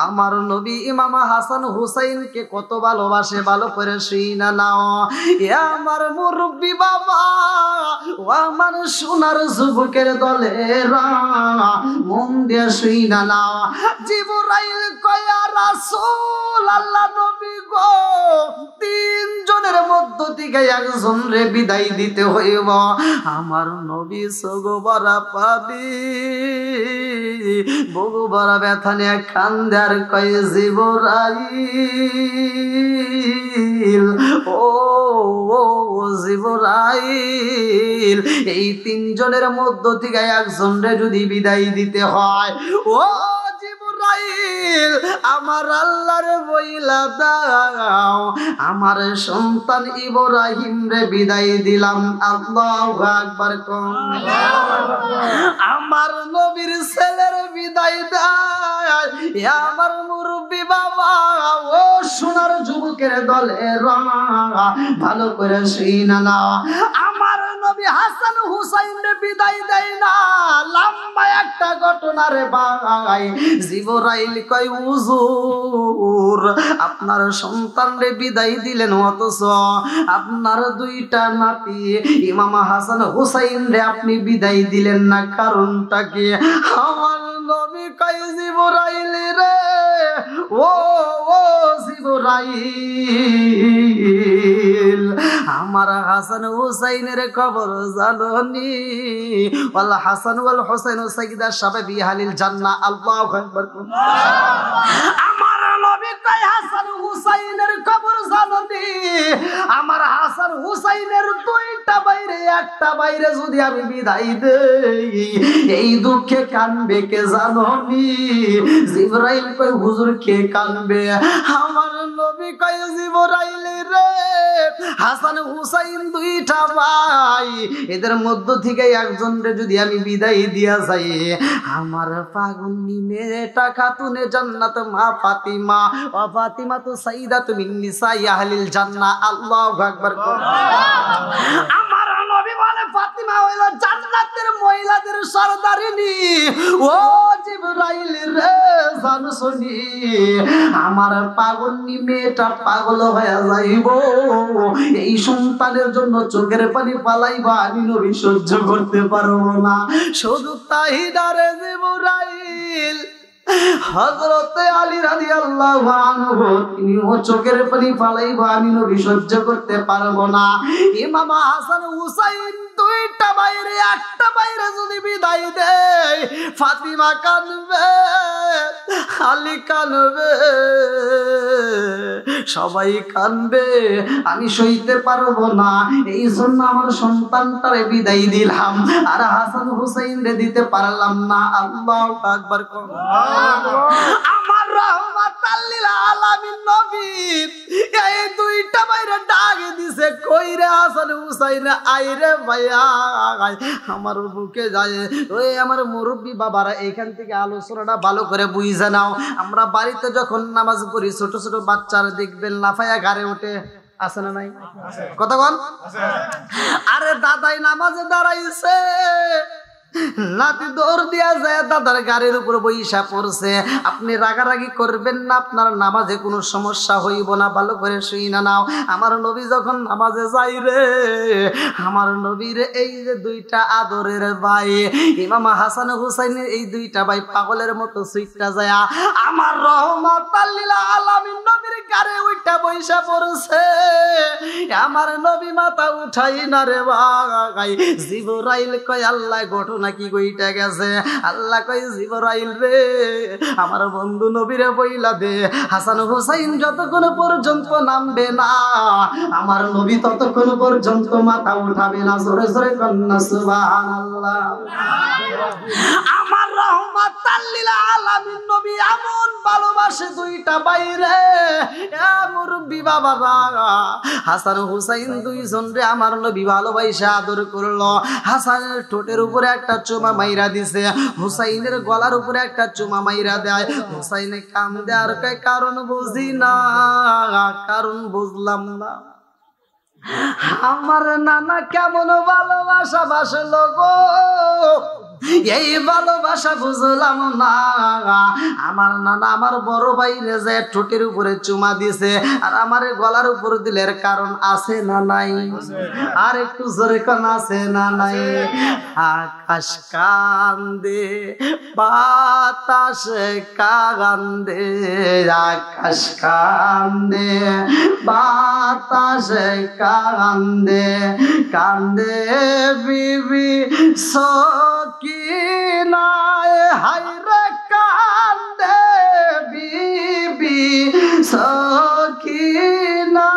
আমার নবী ইমাম হাসান হুসাইনকে কত ভালোবাসে, ভালো করে শুইনা নাও। এ আমার মুরব্বী বাবা, ও আমার সোনার যুবকের দলেরা, মন দিয়ে শুইনা নাও। জিবরাইল কয়া রাসূল আল্লাহ নবী গো, তিনজনের মধ্য থেকে একজন রে বিদায় দিতে হইব। আমার নবী সগো বরা পাবি, বগু বরা ব্যথা নিয়ে কান্দার কয় জিবরাইল, ও জিবরাইল, এই তিনজনের মধ্য থেকে একজন রে যদি বিদায় দিতে হয়, ও জিবরাইল আমার আল্লাহর বইলা দাও, আমার সন্তান ইব্রাহিম রে বিদায় দিলাম। আল্লাহু আকবার কোন। আমার নবীর ছেলের বিদায় দেয়, আমার মুরব্বী বাবা, ও সোনার যুবকের দলের ভালো করে শুইনা নাও। আমার নবী হাসান হুসাইন রে বিদায় দেয় না, লম্বা একটা ঘটনা রে ভাই। জিবরাইল কয় হুজুর আপনার সন্তান রে বিদায় দিলেন, অথচ আপনার দুইটা নাতি ইমাম হাসান হুসাইন রে আপনি বিদায় দিলেন না, কারণটা কি? আমার নবী কয় জিবরাইল রে, ও জিবরাইল, আমার হাসান হুসাইনের খবর জানোনি? ওয়াল হাসান ওয়াল হুসাইন সাইয়্যিদা শাবাবি আহলিল জান্নাহ। আল্লাহু আকবার। আমার নবী কয় হাসান হুসাইনের খবর জানোনি? আমার হাসান হুসাইনের দুইটা বাইরে একটা বাইরে যদি আমি বিদায় দেই, এই দুঃখে কানবে কে জানোনি? জিবরাইল কয় হুজুর কে কানবে? আমার নবী কয় জিবরাইল রে, হাসান হুসাইন দুইটা ভাই, এদের মধ্য থেকে একজন রে যদি আমি বিদায় দিয়া যাই, আমার পাগন্নি মেয়েটা খাতুনে জান্নাত মা ফাতিমা, ও ফাতিমা তো সাইয়্যিদাতু মিন নিসাই আহলিল জান্নাহ। আল্লাহু আকবার। আমার নবী বলে ফাতিমা হইল জান্নাতের মহিলাদের সরদারিনী। ও জিবরাইল রে জানছনি, আমার পাগন্নি মেয়েটা পাগল হয়ে যাইব, এই সন্তানের জন্য চোখের পানি পালাইবা, আমি নবী সহ্য করতে পারবো না। শুধু তাই না রে জিবরাইল, হযরতে আলী রাদিয়াল্লাহু আনহু তিনিও চোখের পানি ফালাইবা, আমি নবী সহ্য করতে পারবো না। ইমাম হাসান হুসাইন দুইটা বাইরে একটা বাইরে যদি বিদায় দেয়, ফাতিমা কাঁদবে, আলী কাঁদবে, সবাই কাঁদবে, আমি সইতে পারবো না। এই জন্য আমার সন্তানটারে বিদায় দিলাম, আর হাসান হুসাইন রে দিতে পারলাম না। আল্লাহু আকবার। আমার রাহমাতাল লিল আলামিন নবী এই দুইটা বাইরে ডাক দিছে, কই রে হাসান হুসাইন, আইরে ভাইয়া আমার বুকে যায়। ওই আমার মুরব্বী বাবারা এইখান থেকে আলোচনাটা ভালো করে বুঝে নাও। আমরা বাড়িতে যখন নামাজ পড়ি, ছোট ছোট বাচ্চারা দেখবেন লাফায়া ঘাড়ে ওঠে, আছে না নাই? কথা বল। আরে দাদাই নামাজে দাঁড়াইছে, নাতি দৌড় দিয়া যায় দাদার গাড়ির উপর বইসা পড়ছে। আপনি রাগারাগি করবেন না, আপনার নামাজে কোনো সমস্যা হইব না, ভালো করে শুইনা নাও। আমার নবী যখন নামাজে যাই রে, আমার নবীর এই যে দুইটা আদরের ভাই ইমাম হাসান হুসাইনের এই দুইটা ভাই পাগলের মতো সুইটটা যায়, আমার রাহমাতাল লিল আলামিন নবীর গাড়ি উইঠা বইসা পড়ছে। আমার নবী মাথা উঠাই না রে ভাই। জিবরাইল কয় আল্লাহ ঘটনা কি কইটা গেছে? আল্লাহ কয় জিবরাইল রে, আমার বন্ধু নবীরে বইলা দে, হাসান হুসাইন যতক্ষণ পর্যন্ত নামবে না, আমার নবী ততক্ষণ পর্যন্ত মাথা উঠাবে না। জোরে জোরে কন্না সুবহানাল্লাহ। আমার রাহমাতাল লিল আলামিন নবী এমন ভালোবাসে দুইটা বাইরে, মুরব্বী বাবারা, হাসান হুসাইন দুইজন রে আমার নবী ভালোবাসা আদর করলো। হাসানের ঠোঁটের উপরে একটা চুমা মাইরা দিছে, হুসাইনের গলার উপরে একটা চুমা মাইরা দেয়। হুসাইনে কান্দে আর কয় কারণ বুঝি না, কারণ বুঝলাম না। আমার নানা কেমন ভালোবাসা বাসলো গো, এই ভালোবাসা বুঝলাম না। আমার নানা আমার বড় ভাইরে যে ঠোঁটের উপরে চুমা দিছে আর আমার গলার উপর দিলের কারণ আছে না নাই? আর একটু জোরে কোন আছে না নাই? আকাশ কান্দে বাতাস কান্দে, আকাশ কান্দে বাতাস কান্দে, কান্দে বিবি সকিনায় হায়রে কান্দে বিবি সকিনা।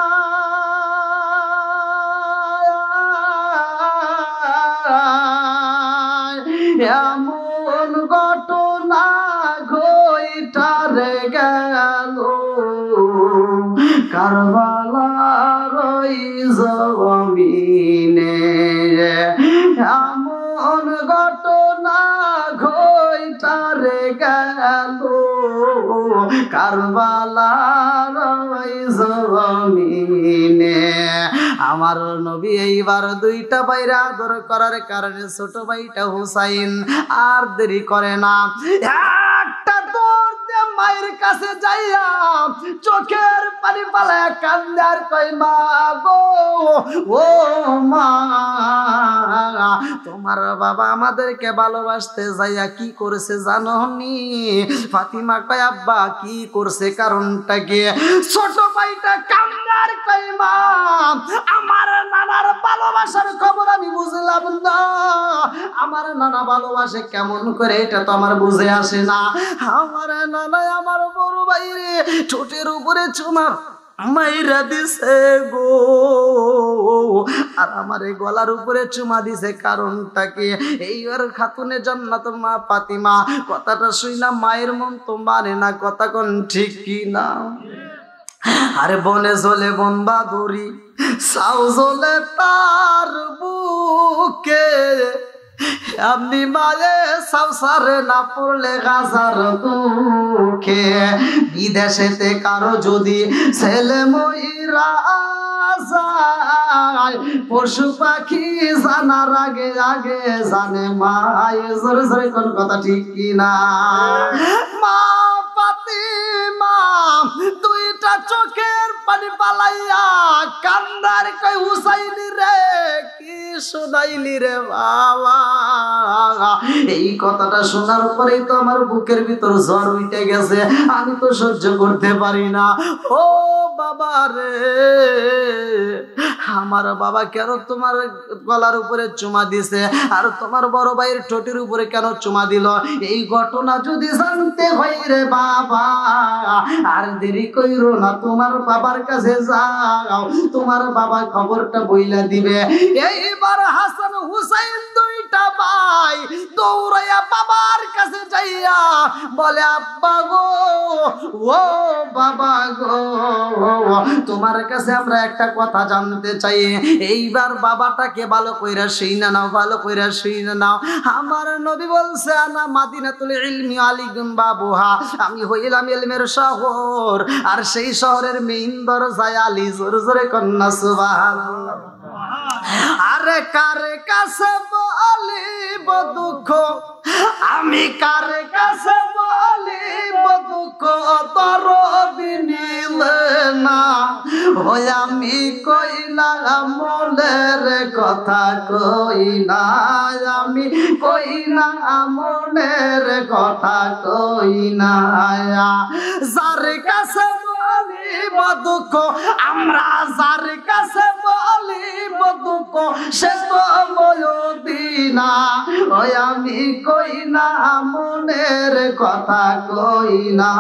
এমন ঘটনা ঘইটারে গেল কারবালার ওই জমিনে, এমন ঘটনা ঘইটারে গেল কারবালার ওই জমিনে। আমার নবী এইবার দুইটা ভাইরা আদর করার কারণে ছোট ভাইটা হুসাইন আর দেরি করে না, একটা দৌড় দিয়ে মায়ের কাছে যাইয়া চোখের পানি পালায়া কান্দে আর কই মা গো, ও মা তোমার বাবা আমাদেরকে ভালোবাসতে যাইয়া কি করেছে জানো নি? ফাতিমা কয় আব্বা কি করছে, কারণটা কি? ছোট ভাইটা কান্দে আর কই মা আমার নানার ভালোবাসার খবর আমি বুঝলাম না, আমার নানা ভালোবাসে কেমন করে এটা তো আমার বুঝে আসে না। আমার নানা আমার বড় ভাইরে ঠোঁটের উপরে চুমা মাইরা দিছে গো, আর আমার এই গলার উপরে চুমা দিছে, কারণটা কি? এইবার খাতুনে জান্নাত মা ফাতিমা কথাটা শুইনা মায়ের মন তো মানে না, কথা কোন ঠিক কি না? আরে বনে চলে বন বাদুরি সাউ জ্বলে তার বুকে, আপনি মায়ে সংসারে না পড়লে গাজার দুঃখে, বিদেশেতে কারো যদি ছেলে ময়রা যায়, পশু পাখি জানার আগে আগে জানে মায়ে। জোরে জোরে কোন কথা ঠিক কিনা? মা ফাতিমা দুইটা চোখের পানি পালাইয়া কান্দার কই হুসাইনি রে কি শোনাইলি রে বাবা। এই কথাটা শোনার পরেই তো আমার বুকের ভিতর জ্বর উঠে গেছে, আমি তো সহ্য করতে পারি না। ও বাবা রে, আমার বাবা কেন তোমার গলার উপরে চুমা দিছে আর তোমার বড় ভাইয়ের ঠোঁটের উপরে কেন চুমা দিল? এই ঘটনা যদি জানতে হয় রে বাবা আর দেরি কইরো না, তোমার বাবার কাছে যাও, তোমার বাবা খবরটা বইলা দিবে। এইবার হাসান হুসাইন দুইটা ভাই দৌড়াইয়া বাবার কাছে যাইয়া বলে আব্বা গো, ও বাবা গো, তোমার কাছে আমরা একটা কথা জানতে চাই। এইবার বাবাটাকে ভালো কইরা শুইনা নাও, ভালো কইরা শুইনা নাও। আমার নবী বলছে আনা মাদিনাতুল ইলমি আলিকুম বাবুহা, আমি হইলাম ইলমের শহর আর সেই শহরের মেইন দরজায় আলী। জোরে জোরে কন্যা সুবহানাল্লাহ। আরে কারে কাছে বলিব দুঃখ, আমি কারে কাছে বলিব দুঃখ, তোর বিনিলে না ওই আমি কইলাম মনের কথা কই না, আমি কই না মনের কথা কই না। যার কাছে বলিব দুঃখ, আমরা যার কাছে বলিব দুঃখ সে তো বলদিনা, ওই আমি কই না মনের কথা কই না,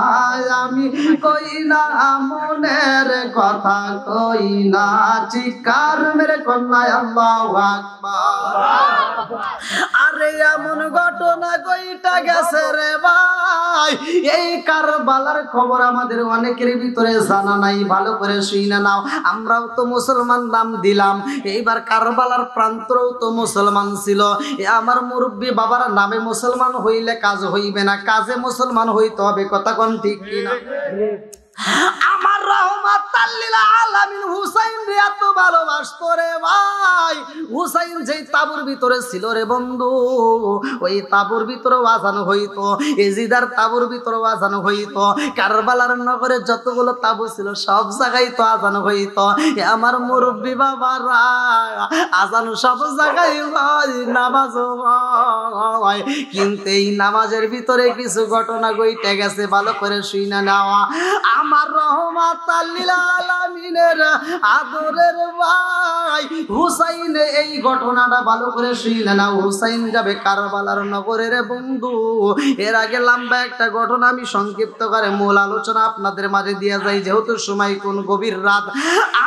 আমি কই না মনের কথা কই না। চিৎকার মেরে কন্যা আল্লাহু আকবার। আরে এমন ঘটনা কইটা গেছে রে ভাই, এই কারবালার খবর আমাদের অনেকের ভিতরে জানা নাই, ভালো করে শুইনা নাও। আমরাও তো মুসলমান নাম দিলাম, এইবার কারবালার প্রান্তরেও তো মুসলমান ছিল। আমার মুরব্বী বাবার নামে মুসলমান হইলে কাজ হইবে না, কাজে মুসলমান হইতে হবে, কথা কোন ঠিক কিনা? আমার রাহমাতাল লিল আলামিন হুসাইন রে এত ভালোবাসতো রে ভাই। হুসাইন যেই তাবুর ভিতরে ছিল রে বন্ধু, ওই তাবুর ভিতরে আজান হইতো, এজিদার তাবুর ভিতরে আজান হইতো, কারবালার নগরে যতগুলো তাবু ছিল সব জায়গায় তো আজান হইতো। আমার মুরব্বী বাবারা, আজান সব জায়গায় হয়, নামাজ হয়, কিন্তু এই নামাজের ভিতরে কিছু ঘটনা ঘটে গেছে, ভালো করে শুইনা নেওয়া। আমার রাহমাতাল লিল আলামিনের আদরের ভাই হুসাইন এই ঘটনাটা ভালো করে শুইনা নাও। হুসাইন যাবে কারবালার নগরে রে বন্ধু। এর আগে লম্বা একটা ঘটনা আমি সংক্ষিপ্ত করে মূল আলোচনা আপনাদের মাঝে দিয়ে যাই, যেহেতু সময় কোন গভীর রাত।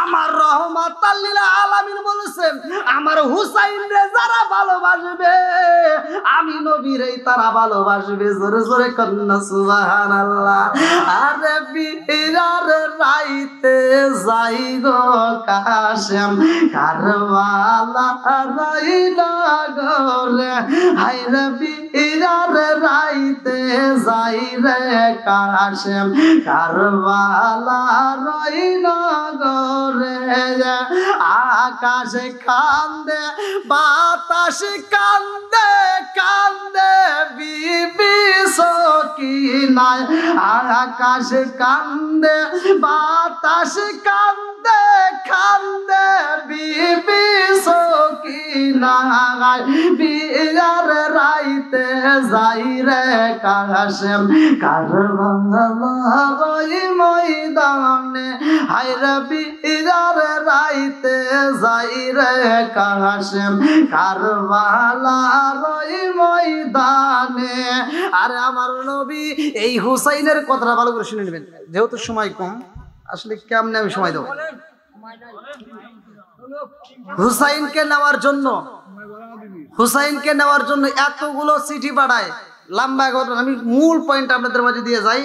আমার রাহমাতাল লিল আলামিন বলেছেন, আমার হুসাইন রে যারা ভালোবাসবে আমি নবীরেই তারা ভালোবাসবে। জোরে জোরে কন্যা সুবহানাল্লাহ। আরে বীরার রাইতে যাই গো কাশেম কারবালা রাইলা গরে, হায়রে বীরার রাইতে যাই রে কাশেম কারবালা রাইলা গরে। আকাশে কান্দে বাতাস কান্দে কান্দে বিবি সকিনায়, আকাশে কান্দে বাতাস কান্দে কান্দে বিবি সকিনায়, বিয়ার রাইতে যাই রে কাশেম কারবালার ময়দানে, হায়রে বিয়ার রাইতে যাই রে কাশেম কারবালার ময়দানে। আরে আমার নবী এই হুসাইনের কথাটা ভালো করে শুনে নেবেন, যেহেতু সময় কম, আসলে কেমনে আমি সময় দেবো। হুসাইনকে নেওয়ার জন্য এতগুলো চিঠি পাঠায়, লম্বা ঘটনা। আমি মূল পয়েন্ট আপনাদের মাঝে দিয়ে যাই।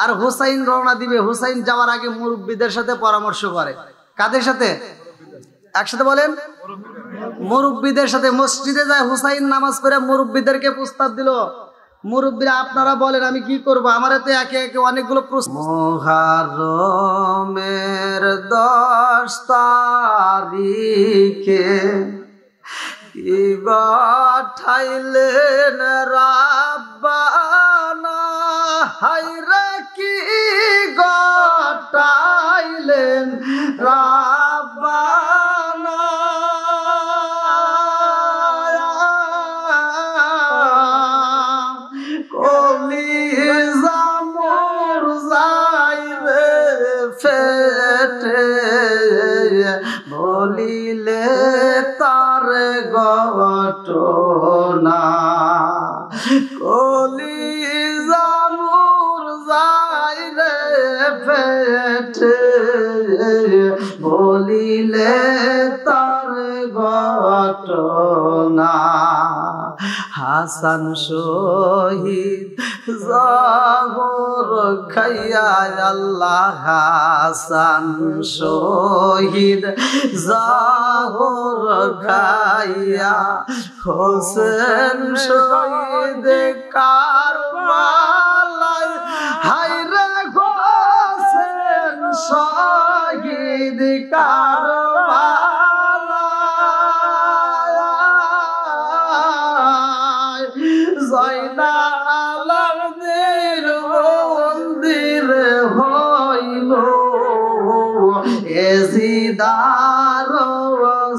আর হুসাইন রওনা দিবে, হুসাইন যাওয়ার আগে মুরব্বীদের সাথে পরামর্শ করে। কাদের সাথে? একসাথে বলেন, মুরব্বীদের সাথে। মসজিদে যায় হুসাইন, নামাজ পড়ে মুরব্বীদেরকে প্রস্তাব দিল, মুরব্বীরা আপনারা বলেন আমি কি করব, আমার তো একে একে অনেকগুলো প্রশ্ন। মুহররমের 10 তারিখে কি গঠাইলেন রাব্বানা, হায়রে কি গঠাইলেন রাব্বানা। কলিজা মোর যাইবে ফেটে, বলিলে তার ঘটনা। কলিজা মোর যাইবে ফেটে, বলিলে তার ঘটনা। হাসান শহীদ জহর খাইয়া আল্লাহ, হাসান শহীদ জহর খাইয়া, হোসেন শহীদ কারবালায়, হায়রে হোসেন শহীদ কারবালায়, জয়নালাদের মন্দির হইল, এজিদার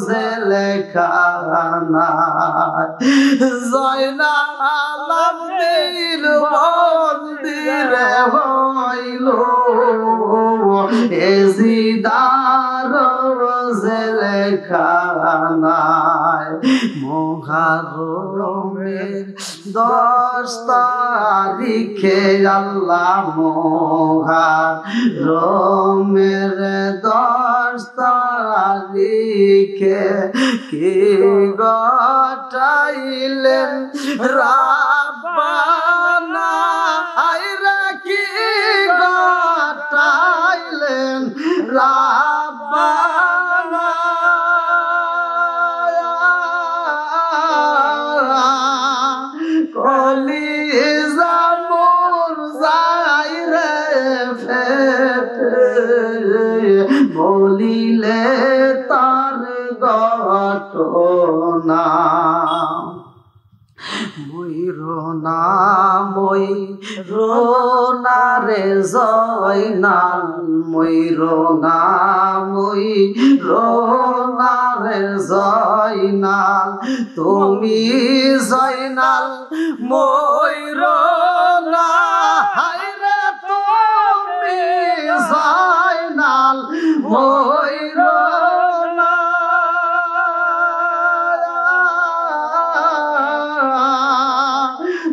জেলখানা, জয়নালাদের মন্দির হইল, এজিদার জেলখানায়। মুহররমের 10 তারিখে আল্লাহ, মুহররমের 10 তারিখে কি গঠাইলেন রাব্বানা, হায়রে কি গঠাইলেন রাব্বানা। কলিজা মোর যাই রে ফেটে, বলিলে তার ঘটনা ময়ূরনা ময়ূরনা রে জয়নাল ময়ূরনা ময়ূরনা রে জয়নাল তুমি জয়নাল ময়ূরনা হায়রে তুমি জয়নাল ময়ূরনা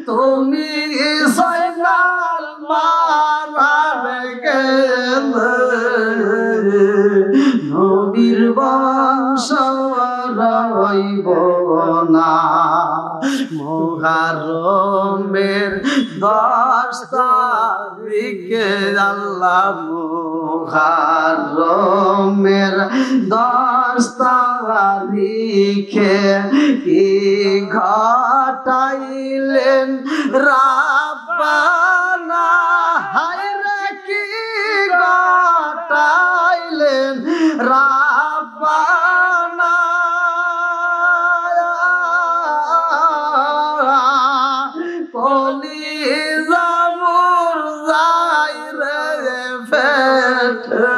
তুমি জয়নাল মারার গেলে নবীর বংশ রইব না মুহররমের 10 তারিখে আল্লাহ মুহররমের 10 তারিখে কি ঘটাইলেন রাব্বানা হায়রে কি ঘটাইলেন রাব্বানা কলিজা মুরজাই রে ফেটে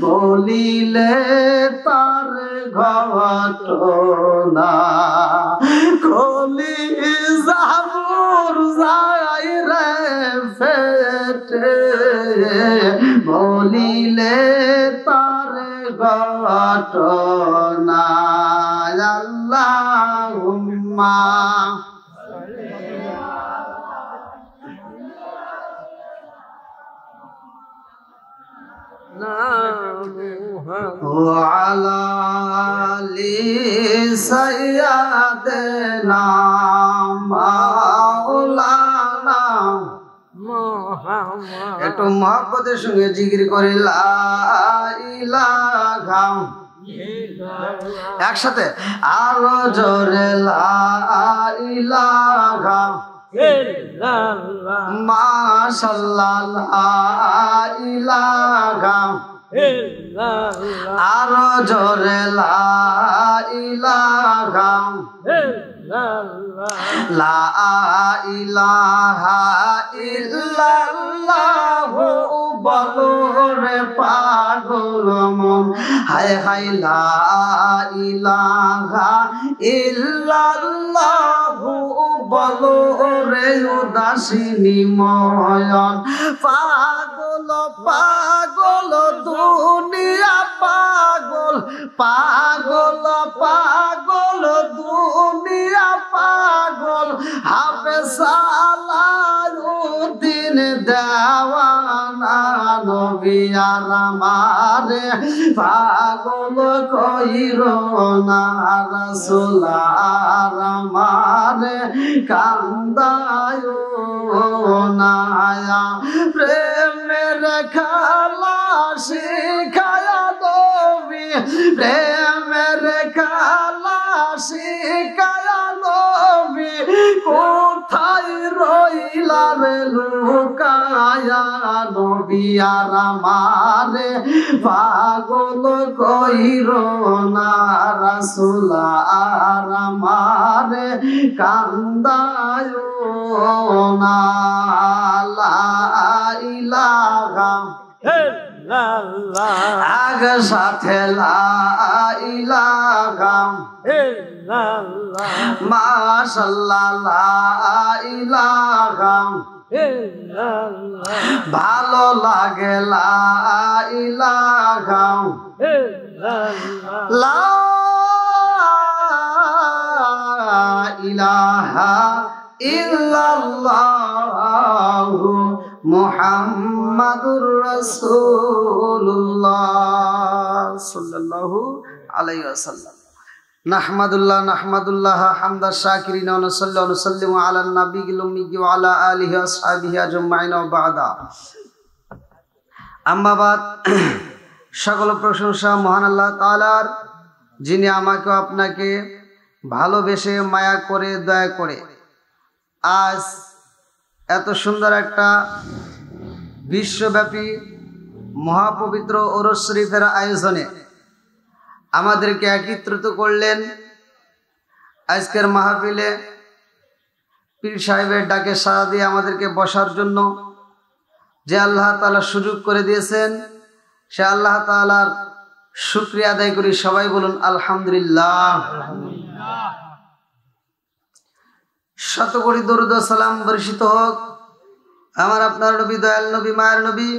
বলিলে তার ঘটনা কলিজা মুরজাই রে ফেটে বলিলে তার ঘটনা আল্লাহুম্মা وعلى آل سيدنا مولانا একটু মহব্বতের সঙ্গে জিকির করে লা ইলাহা একসাথে আরো জোরে লা ইলাহা মাশাআল্লাহ লা ইলাহা আরো জোরে লা ইলাহা লা ইলাহা ইল্লাল্লাহু বলো রে পাগল মন হায় হায় লা ইলাহা ইল্লাল্লাহু বলো রে উদাসিনী ময়ন পাগল পাগল দুনিয়া পাগল পাগল পাগল দুনিয়া পাগল হাফেজ আলাউদ্দিন দেওয়ানা নবী আর আমারে পাগল কইরো না রাসূল আর আমারে কান্দায়ো না প্রেমের খেলা শিখায়া নবী প্রেমের খেলা শিখায়া নবী কোথায় রইলা রে লুকায়া নবী আর আমারে পাগল কইরো না রাসূল আর আমারে কান্দায়ো না লা ইলাহা ইল্লাল্লাহ আগে সাথে লা ইলাহা ইল্লাল্লাহ মাশাআল্লাহ লা ইলাহা ইল্লাল্লাহ ভালো লাগে লা ইলাহা ইল্লাল্লাহ লা ইলাহা ইল্লাল্লাহু মুহাম্মাদুর রাসূলুল্লাহ সাল্লাল্লাহু আলাইহি ওয়াসাল্লাম নাহমাদুল্লাহ হামদা শাকিরিন ওয়া নুসাল্লি ওয়া নুসাল্লিমু আলা নাবিয়িল উম্মি ওয়া আলা আলিহি ওয়া আসহাবিহি আজমাইন ওয়া বা'দা আম্মা বাদ সকল প্রশংসা মহান আল্লাহ তাআলার যিনি আমাকে আপনাকে ভালোবেসে মায়া করে দয়া করে আজ এত সুন্দর একটা বিশ্বব্যাপী মহাপবিত্র ওরস শরীফের আয়োজনে আমাদেরকে একত্রিত করলেন। আজকের মাহফিলে পীর সাহেবের ডাকে সাড়া দিয়ে আমাদেরকে বসার জন্য যে আল্লাহ তাআলা সুযোগ করে দিয়েছেন, সে আল্লাহ তাআলার শুকরিয়া আদায় করি। সবাই বলুন আলহামদুলিল্লাহ। শত কোটি দরুদ ও সালাম বর্ষিত হোক আমার আপনার নবী, দয়াল নবী, মায়ের নবী,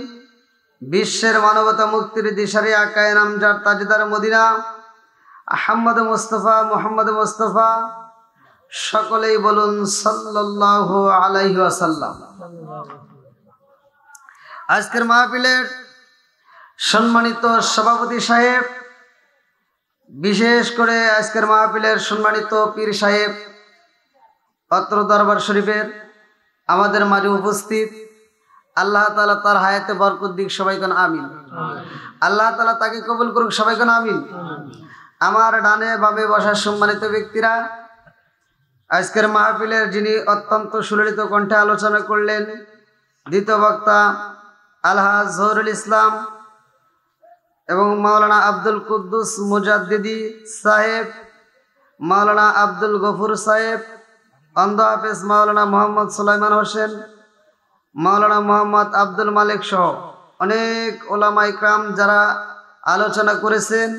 বিশ্বের মানবতা মুক্তির দিশারি আকায়ে নামজার তাজদার মদিনা আহমদ মুস্তাফা, মুহাম্মদ মুস্তাফা, সকলেই বলুন সাল্লাল্লাহু আলাইহি ওয়াসাল্লাম। আজকের মাহফিলের সম্মানিত সভাপতি সাহেব, বিশেষ করে আজকের মাহফিলের সম্মানিত পীর সাহেব, অত্র দরবার শরীফের আমাদের মাঝে উপস্থিত, আল্লাহ তাআলা তার হায়াতে বরকত দিক, সবাই কোন আমিন। আল্লাহ তাআলা তাকে কবুল করুক, সবাই কোন আমিন। আমার ডানে বামে বসা সম্মানিত ব্যক্তিরা, আজকের মাহফিলের যিনি অত্যন্ত সুললিত কণ্ঠে আলোচনা করলেন, দ্বিতীয় বক্তা আলহাজ জহুরুল ইসলাম এবং মাওলানা আব্দুল কুদ্দুস মুজাদ্দিদি সাহেব, মাওলানা আব্দুল গফুর সাহেব, অন্ধ হাফেজ মাওলানা মোহাম্মদ সুলাইমান হোসেন, মাওলানা মোহাম্মদ আব্দুল মালিক সহ অনেক ওলামা ইকরাম যারা আলোচনা করেছেন,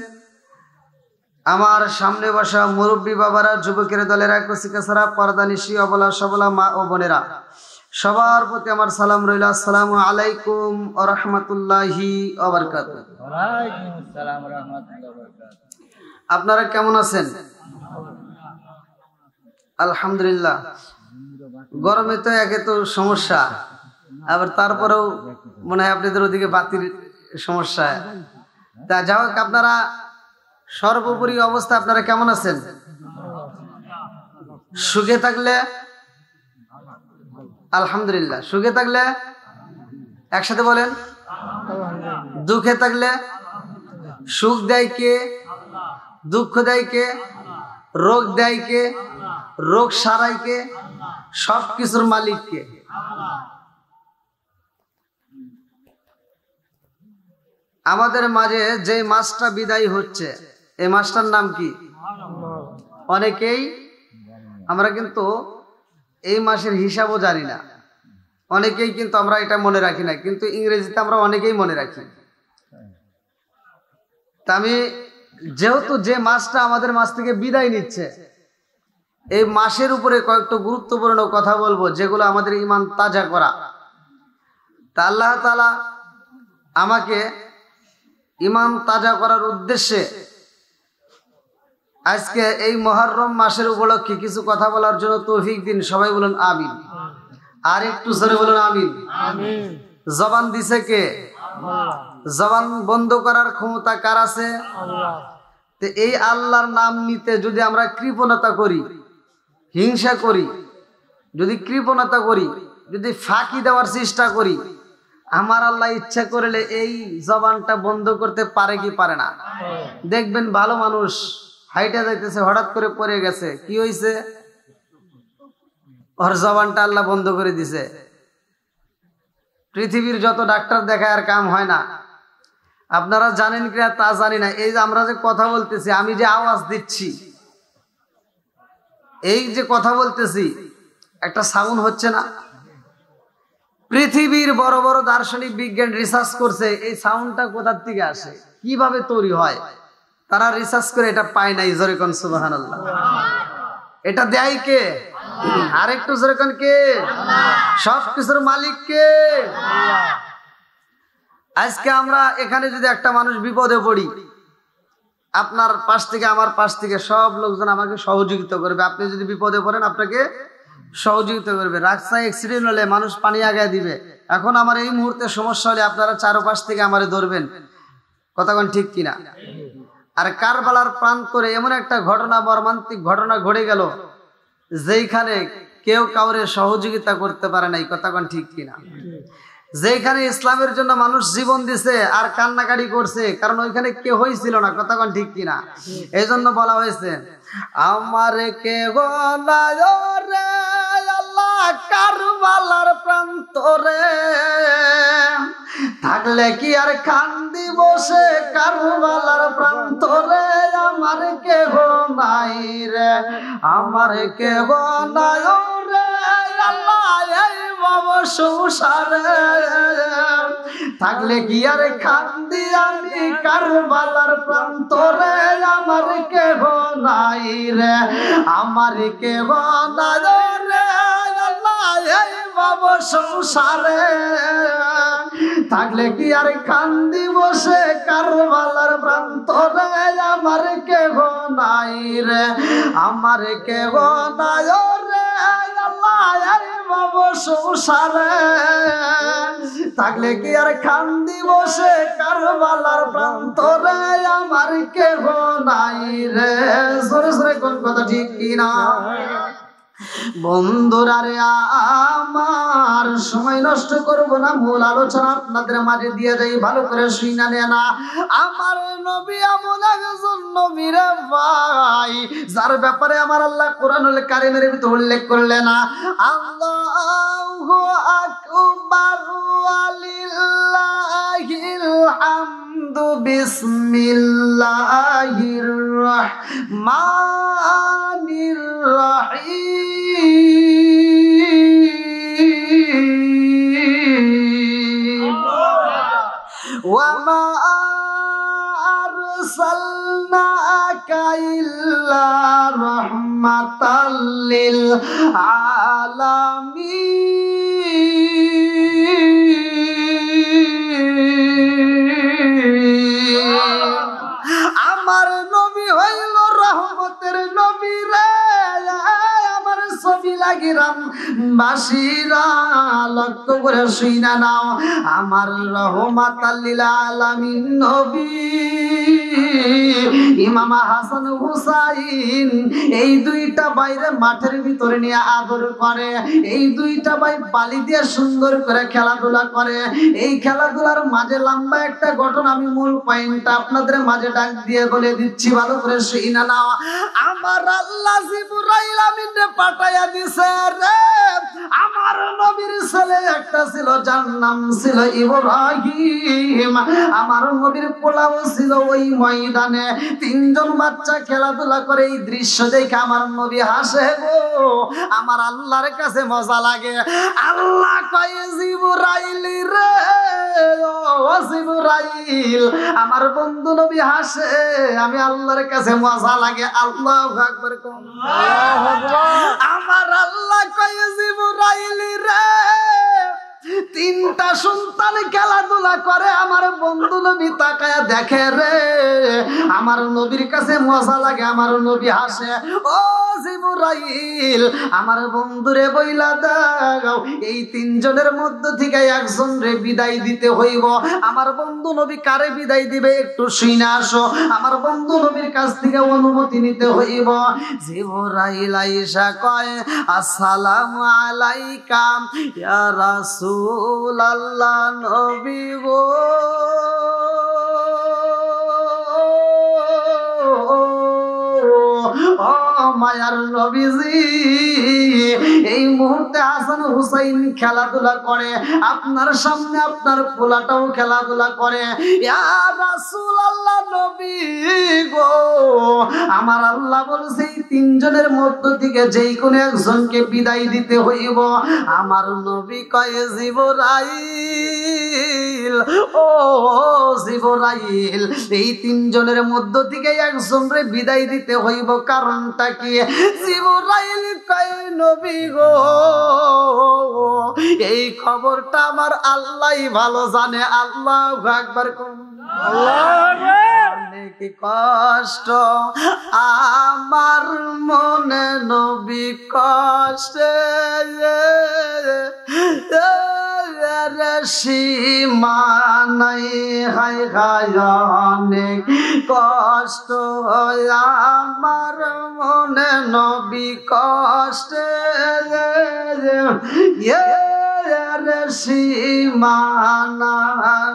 আমার সামনে বসা মুরব্বী বাবারা, যুবকের দলেরা, কচিকাছাড়া, পর্দানিশী, অবলা সবলা মা ও বোনেরা, সবার প্রতি আমার সালাম রইল। আসসালামু আলাইকুম ওয়া রাহমাতুল্লাহি ওয়া বারাকাতুহু। ওয়ালাইকুম আসসালাম ওয়া রাহমাতুল্লাহি ওয়া বারাকাতুহু। আপনারা কেমন আছেন? আলহামদুলিল্লাহ। গরমে তো একে তো সমস্যা, আবার তারপরেও মনে হয় আপনাদের ওদিকে বাতির সমস্যা। তা যা হোক, আপনারা সর্বোপরি অবস্থা আপনারা কেমন আছেন? সুখে থাকলে আলহামদুলিল্লাহ, সুখে থাকলে একসাথে বলেন দুঃখে থাকলে। সুখ দেয় কে? দুঃখ দেয় কে? রোগ দেয় কে? রোগ সারায় কে? সব কিছুর মালিক কে? আমাদের মাঝে যে মাসটা বিদায় হচ্ছে, এই মাসটার নাম কি? অনেকেই আমরা কিন্তু এই মাসের হিসাবও জানি না, অনেকেই কিন্তু আমরা এটা মনে রাখি না, কিন্তু ইংরেজিতে আমরা অনেকেই মনে রাখি। তা আমি যেহেতু যে মাসটা আমাদের মাস থেকে বিদায় নিচ্ছে, এই মাসের উপরে কয়েকটা গুরুত্বপূর্ণ কথা বলবো, যেগুলো আমাদের ঈমান তাজা করা। তা আল্লাহ তাআলা আমাকে ঈমান তাজা করার উদ্দেশ্যে আজকে এই মুহররম মাসের উপলক্ষে কিছু কথা বলার জন্য তৌফিক দিন। সবাই বলুন আমিন। আর একটু জোরে বলুন আমিন। আমিন। জবান দিছে কে? জবান বন্ধ করার ক্ষমতা কার আছে? আল্লাহ। তো এই আল্লাহর নাম নিতে যদি আমরা কৃপণতা করি, হিংসা করি, যদি কৃপণতা করি, যদি ফাঁকি দেওয়ার চেষ্টা করি, আমার আল্লাহ ইচ্ছা করলে এই জবানটা বন্ধ করতে পারে কি পারে না? দেখবেন ভালো মানুষ হাইটা যাইতেছে, হঠাৎ করে পড়ে গেছে, কি হয়েছে? ওর জবানটা আল্লাহ বন্ধ করে দিছে। পৃথিবীর যত ডাক্তার দেখায় আর কাম হয় না। আপনারা জানেন কিনা তা জানি না, এই যে আমরা যে কথা বলতেছি, আমি যে আওয়াজ দিচ্ছি, এই যে কথা বলতেছি, একটা সাউন্ড হচ্ছে না? পৃথিবীর বড় বড় দার্শনিক বিজ্ঞান রিসার্চ করছে এই সাউন্ডটা কোথা থেকে আসে, কিভাবে তৈরি হয়, তারা রিসার্চ করে এটা পায় নাই। জোরে কোন সুবহানাল্লাহ। এটা দেয় কে? আরেকটু জোরে কোন কে? সব কিছুর মালিক কে? আজকে আমরা এখানে যদি একটা মানুষ বিপদে পড়ি, আপনার পাশ থেকে আমার পাশ থেকে সব লোকজন আমাকে সহযোগিতা করবে। আপনি যদি বিপদে পড়েন, আপনাকে সহযোগিতা করবে। রাস্তায় অ্যাক্সিডেন্ট হলে মানুষ পানি আগায় দিবে। এখন আমার এই মুহূর্তে সমস্যা হলে আপনারা চারপাশ থেকে আমারে ধরবেন। কথা কোন ঠিক কিনা? আর কারবালার প্রান্তরে এমন একটা ঘটনা, মর্মান্তিক ঘটনা ঘটে গেল, যেইখানে কেউ কাউরে সহযোগিতা করতে পারে নাই। কথা কোন ঠিক কিনা? যেখানে ইসলামের জন্য মানুষ জীবন দিছে আর কান্নাকাটি করছে, কারণ ওইখানে কেউ হয়েছিল না। কথা কোন ঠিক কিনা? এই জন্য বলা হয়েছে, আমার কে গো নাই রে আল্লাহ কারবালার প্রান্তরে থাকলে কি আর কান্দি বসে কারবালার প্রান্তরে আমার কেহ নাই রে আমার কেহ নাই রে আল্লাহ এই বাবা সংসারে থাকলে কি আর কান্দি আমি কারবালার প্রান্তরে আমার কেহ নাই রে আমার কেহ নাই রে আল্লাহ এই বাবা সংসারে থাকলে কি আর কান্দি বসে কারবালার প্রান্তরে আমার কেহ নাই রে আমার কেহ নাই রে আল্লাহ এই বাবা সংসারে থাকলে কি আর কান্দি বসে কারবালার প্রান্তরে আমার কেহ নাই রে সরে সরে কোন কথা ঠিক কিনা বন্ধুরা রে আমার সময় নষ্ট করব না মূল আলোচনা আপনাদের মাঝে দিয়ে যাই ভালো করে শুইনা নেনা আমার নবী এমন একজন নবী রে ভাই যার ব্যাপারে আমার আল্লাহ কোরআনুল কারীমের ভিতর উল্লেখ করলেন আল্লাহু আকবার ওয়ালিল্লাহিল হামদু বিসমিল্লাহির রহমানির রহিম وما أرسلناك إلا رحمة للعالمين আমার নবী হইল রহমতের নবী রে আমার ছবি লাগিরাম বাসিরা লক্ষ্য করে শুইনা নাও আমার রহমাতাল লিল আলামিন নবী ইমাম হাসান হুসাইন এই দুইটা বাইরে মাঠের ভিতরে নিয়ে আদর করে এই দুইটা ভাই বালি দিয়ে সুন্দর করে খেলাধুলা করে এই খেলাধুলার মাঝে লম্বা একটা ঘটনা আমি মূল পয়েন্টটা আপনাদের মাঝে ডাক দিয়ে বলে দিচ্ছি ভালো করে শুইনা নাও আমার আল্লাহ জিবরাইল আমিনকে পাঠায়া দিছে রে আমার নবীর ছেলে একটা ছিল যার নাম ছিল ইব্রাহিম আমার নবীর পোলাও ছিল ওই ময়দানে তিনজন বাচ্চা খেলাধুলা করে এই দৃশ্য দেখে আমার নবী হাসে গো আমার আল্লাহর কাছে মজা লাগে আল্লাহ কয় জিবরাইল রে ও জিবরাইল আমার বন্ধু নবী হাসে আমি আল্লাহর কাছে মজা লাগে আল্লাহু আকবার আল্লাহু আকবার আমার আল্লাহ কয় জিবরাইল রে তিনটা সন্তান খেলাধুলা করে আমার বন্ধু নবী তাকায়া দেখে রে আমার নবীর কাছে মজা লাগে আমার নবী হাসে ও জিবরাইল আমার বন্ধুরে বইলা দাও এই তিনজনের মধ্য থেকে একজন রে বিদায় দিতে হইব আমার বন্ধু নবী কারে বিদায় দিবে একটু শুইনা আসো আমার বন্ধু নবীর কাছ থেকে অনুমতি নিতে হইব জিবরাইল আয়েশা কয় আসসালামু আলাইকা ইয়া রাসূলুল্লাহ নবী গো ও মায়ার নবীজি এই মুহূর্তে হাসান হুসাইন খেলাধুলা করে আপনার সামনে আপনার পোলাটাও খেলাধুলা করে ইয়া রাসূলুল্লাহ নবী গো আমার আল্লাহ বলছে এই তিনজনের মধ্য থেকে যেই কোনো একজনকে বিদায় দিতে হইব আমার নবী কয় জিবরাইল ও জিবরাইল এই তিনজনের মধ্য থেকে একজনরে বিদায় দিতে হইব কারণটা কি জিবরাইল কয় নবী গো এই খবরটা আমার আল্লাহই ভালো জানে আল্লাহু আকবার আল্লাহু আকবার কি কষ্ট আমার মনে নবী কষ্টে সীমা নাই হাই হায় অনেক কষ্ট আমার মনে নবী কষ্টে সীমা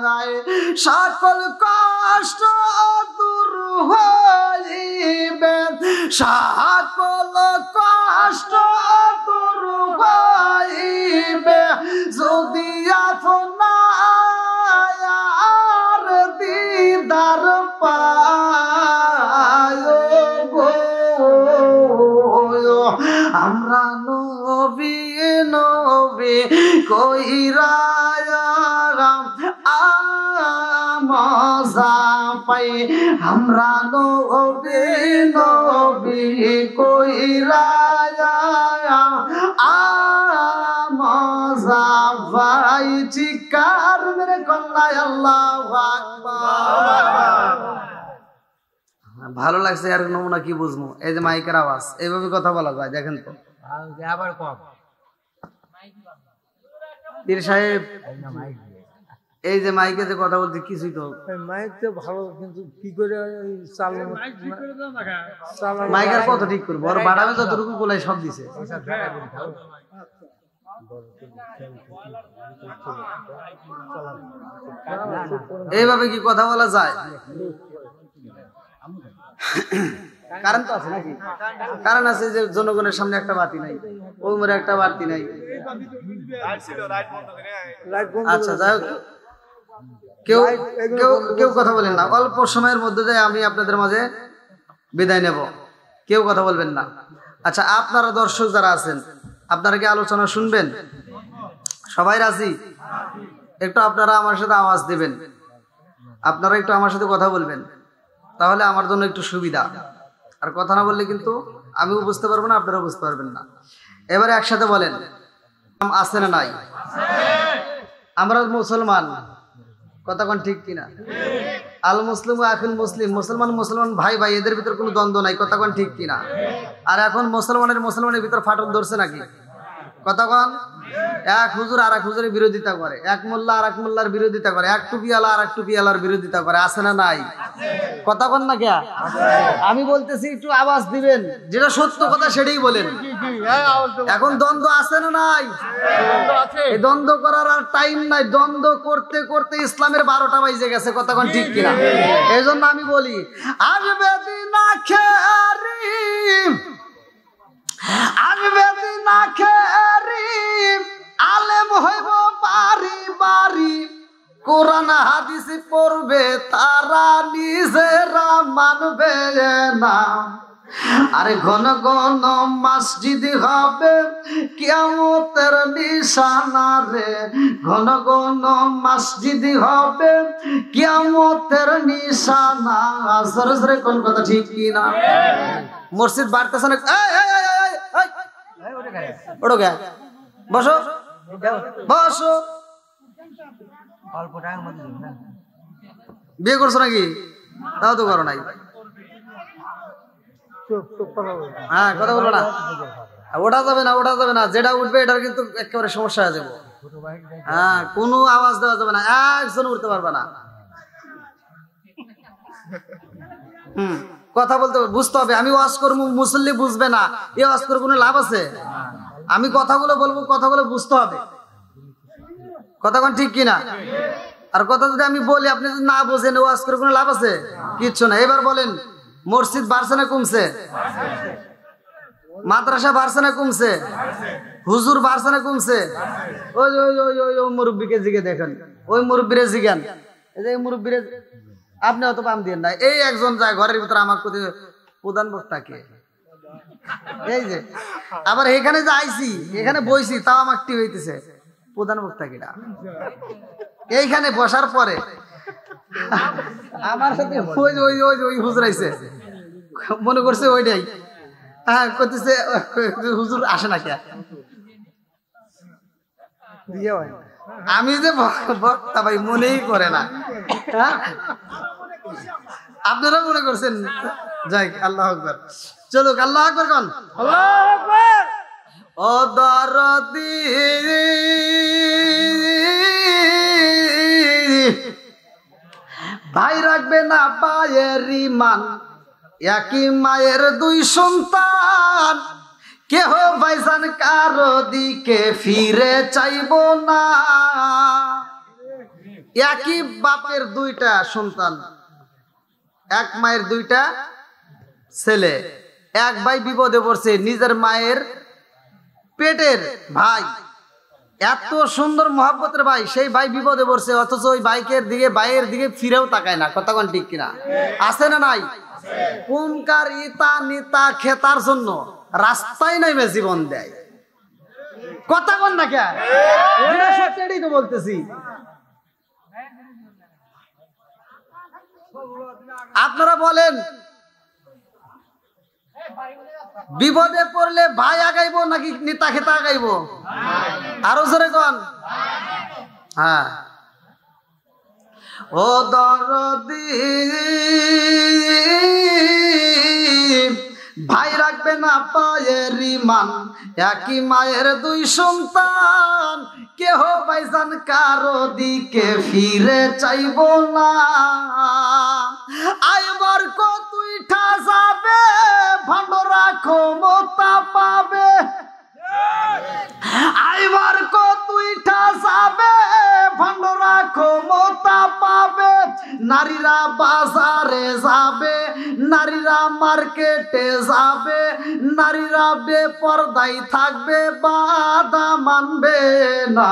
নাই সকল কষ্ট দূর হইবে সকল কষ্ট দূর যাইবে যদি আপনার দিদার পায় গো আমরা নবী নবী কইরা মজা পাই আমরা নবী নবী কইরা মজা পাই চিকার মেরে কন্যায় আল্লাহু আকবার। ভালো লাগছে আর নমুনা কি বুঝবো এই যে মাইকের আওয়াজ এইভাবে কথা বলা যায় দেখেন তো আবার কম পীর সাহেব এই যে মাইকে যে কথা বলতে কিছুই তো মাইক তো ভালো কিন্তু কি করে চালানো মাইকের কত ঠিক করবো ওর বাড়াবে যতটুকু গোলাই সব দিছে এইভাবে কি কথা বলা যায় কারণ তো আছে নাকি কারণ আছে যে জনগণের সামনে একটা বাতি নাই ওই মরে একটা বাতি নাই আচ্ছা যাই হোক কেউ কেউ কেউ কথা বলেন না অল্প সময়ের মধ্যে দিয়ে আমি আপনাদের মাঝে বিদায় নেব কেউ কথা বলবেন না আচ্ছা আপনারা দর্শক যারা আছেন আপনারা কি আলোচনা শুনবেন সবাই রাজি একটু আপনারা আমার সাথে আওয়াজ দিবেন আপনারা একটু আমার সাথে কথা বলবেন তাহলে আমার জন্য একটু সুবিধা আর কথা না বললে কিন্তু আমিও বুঝতে পারবো না আপনারাও বুঝতে পারবেন না এবারে একসাথে বলেন আছে না নাই আমরা মুসলমান কথা কোন ঠিক কিনা আল মুসলিম আখিল মুসলিম মুসলমান মুসলমান ভাই ভাই এদের ভিতর কোনো দ্বন্দ্ব নাই কথা কোন ঠিক কিনা আর এখন মুসলমানের ভিতর ফাটল ধরছে নাকি কথা কোন এক হুজুর আর এক হুজুরের বিরোধিতা করে এক মোল্লা আর এক মোল্লার বিরোধিতা করে এক টুপিওয়ালা আর এক টুপিওয়ালার বিরোধিতা করে আছে না নাই কথা কোন না কে আমি বলতেছি একটু আওয়াজ দিবেন যেটা সত্য কথা সেটাই বলেন এখন দ্বন্দ্ব আছে না নাই এই দ্বন্দ্ব করার আর টাইম নাই দ্বন্দ্ব করতে করতে ইসলামের 12টা বাজে গেছে কথা কোন ঠিক কিনা এই জন্য আমি বলি আসবে দিন আসবে দিন আলেম হইব বাড়ি বাড়ি কোরআন হাদিস পড়বে তারা নিজেরা মানবে না আরে ঘন ঘন মসজিদ হবে কিয়ামতের নিশানা রে ঘন ঘন মসজিদ হবে কিয়ামতের নিশানা জোরে জোরে কোন কথা ঠিক কি না মসজিদ বাড়তেছে না ওঠো গে বসো বসো বিয়ে করছো নাকি তাও তো করো নাই হ্যাঁ কথা বলবো না ওঠা যাবে না যেটা উঠবে এটার কিন্তু একেবারে সমস্যা হয়ে যাবো হ্যাঁ কোনো আওয়াজ দেওয়া যাবে না একজন উঠতে পারবে না কথা বলতে বুঝতে হবে আমি ওয়াজ করবো মুসল্লি বুঝবে না এই ওয়াজ করে কোনো লাভ আছে আমি কথাগুলো বলবো কথাগুলো বুঝতে হবে কথা কোন ঠিক কিনা আর কথা যদি আমি বলি আপনি যদি না বোঝেন ওয়াজ করে কোনো লাভ আছে কিচ্ছু না এবার বলেন মসজিদ বাড়ছে না কমছে মাদ্রাসা বাড়ছে না কমছে হুজুর বাড়ছে না কমছে ওই ওই ওই ওই ওই মুরব্বীকে জিগে দেখেন ওই মুরব্বীরে জিগান এই যে মুরব্বীরে আপনি অত পাম দিয়েন না এই একজন যায় ঘরের ভিতরে আমার প্রতি প্রধান বক্তাকে এই যে আবার এখানে যে আইছি এখানে বইছি তাও আমার টি হইতেছে প্রধান বক্তা কিনা এইখানে বসার পরে আমার সাথে ওই ওই ওই ওই হুজুর আইছে মনে করছে ওইটাই হ্যাঁ করতেছে হুজুর আসে না কে আমি যে বক্তা ভাই মনেই করে না হ্যাঁ আপনারা মনে করছেন যাই আল্লাহ আকবার চলুক আল্লাহ আকবার কোন আল্লাহু আকবার ও দরদি ভাই রাখবে না পায়ের রিমান একই মায়ের দুই সন্তান কেহ ভাইজান কারো দিকে ফিরে চাইব না একই বাপের দুইটা সন্তান এক মায়ের দুইটা ছেলে এক ভাই বিপদে পড়ছে নিজের মায়ের পেটের ভাই এত সুন্দর মহব্বতের ভাই, সেই ভাই বিপদে পড়ছে, অথচ ওই ভাইয়ের দিকে ফিরেও তাকায় না। কথা কোন ঠিক কিনা? আছে না নাই? কোনকার ইতা নিতা খেতার জন্য রাস্তায় নাইমে জীবন দেয়। কথা কোন না কে? সত্যিই তো বলতেছি। আপনারা বলেন, বিপদে পড়লে ভাই আগাইবো নাকি নেতা খেতা আগাইবো? আরো জোরে কোন। হ্যাঁ, ও দরদি ভাই রাখবে না পায়ের রিমান, একই মায়ের দুই সন্তান, কেহ ভাইজান কারো দিকে ফিরে চাইব না। আইবার কতই ঠা যাবে, ভান্ডরা ক্ষমতা পাবে। আইবার কতই ঠা যাবে, ভান্ডরা ক্ষমতা পাবে। নারীরা বাজারে যাবে, নারীরা মার্কেটে যাবে, নারীরা বেপরদায় থাকবে, বাধা মানবে না।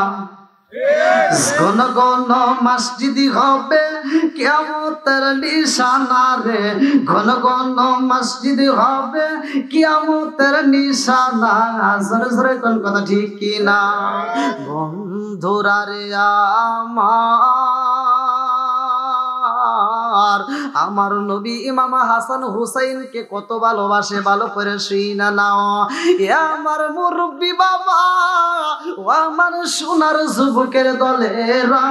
ঘন ঘন মসজিদি হবে কিয়ামতের নিশানা রে, ঘন ঘন মসজিদি হবে কিয়ামতের নিশানা। জোরে জোরে কোন কথা ঠিক কিনা? বন্ধুরা রে আমার নবী ইমাম হাসান হুসাইনকে কত ভালোবাসে, ভালো করে শুইনা নাও। এ আমার মুরব্বী বাবা, ও আমার সোনার যুবকের দলেরা,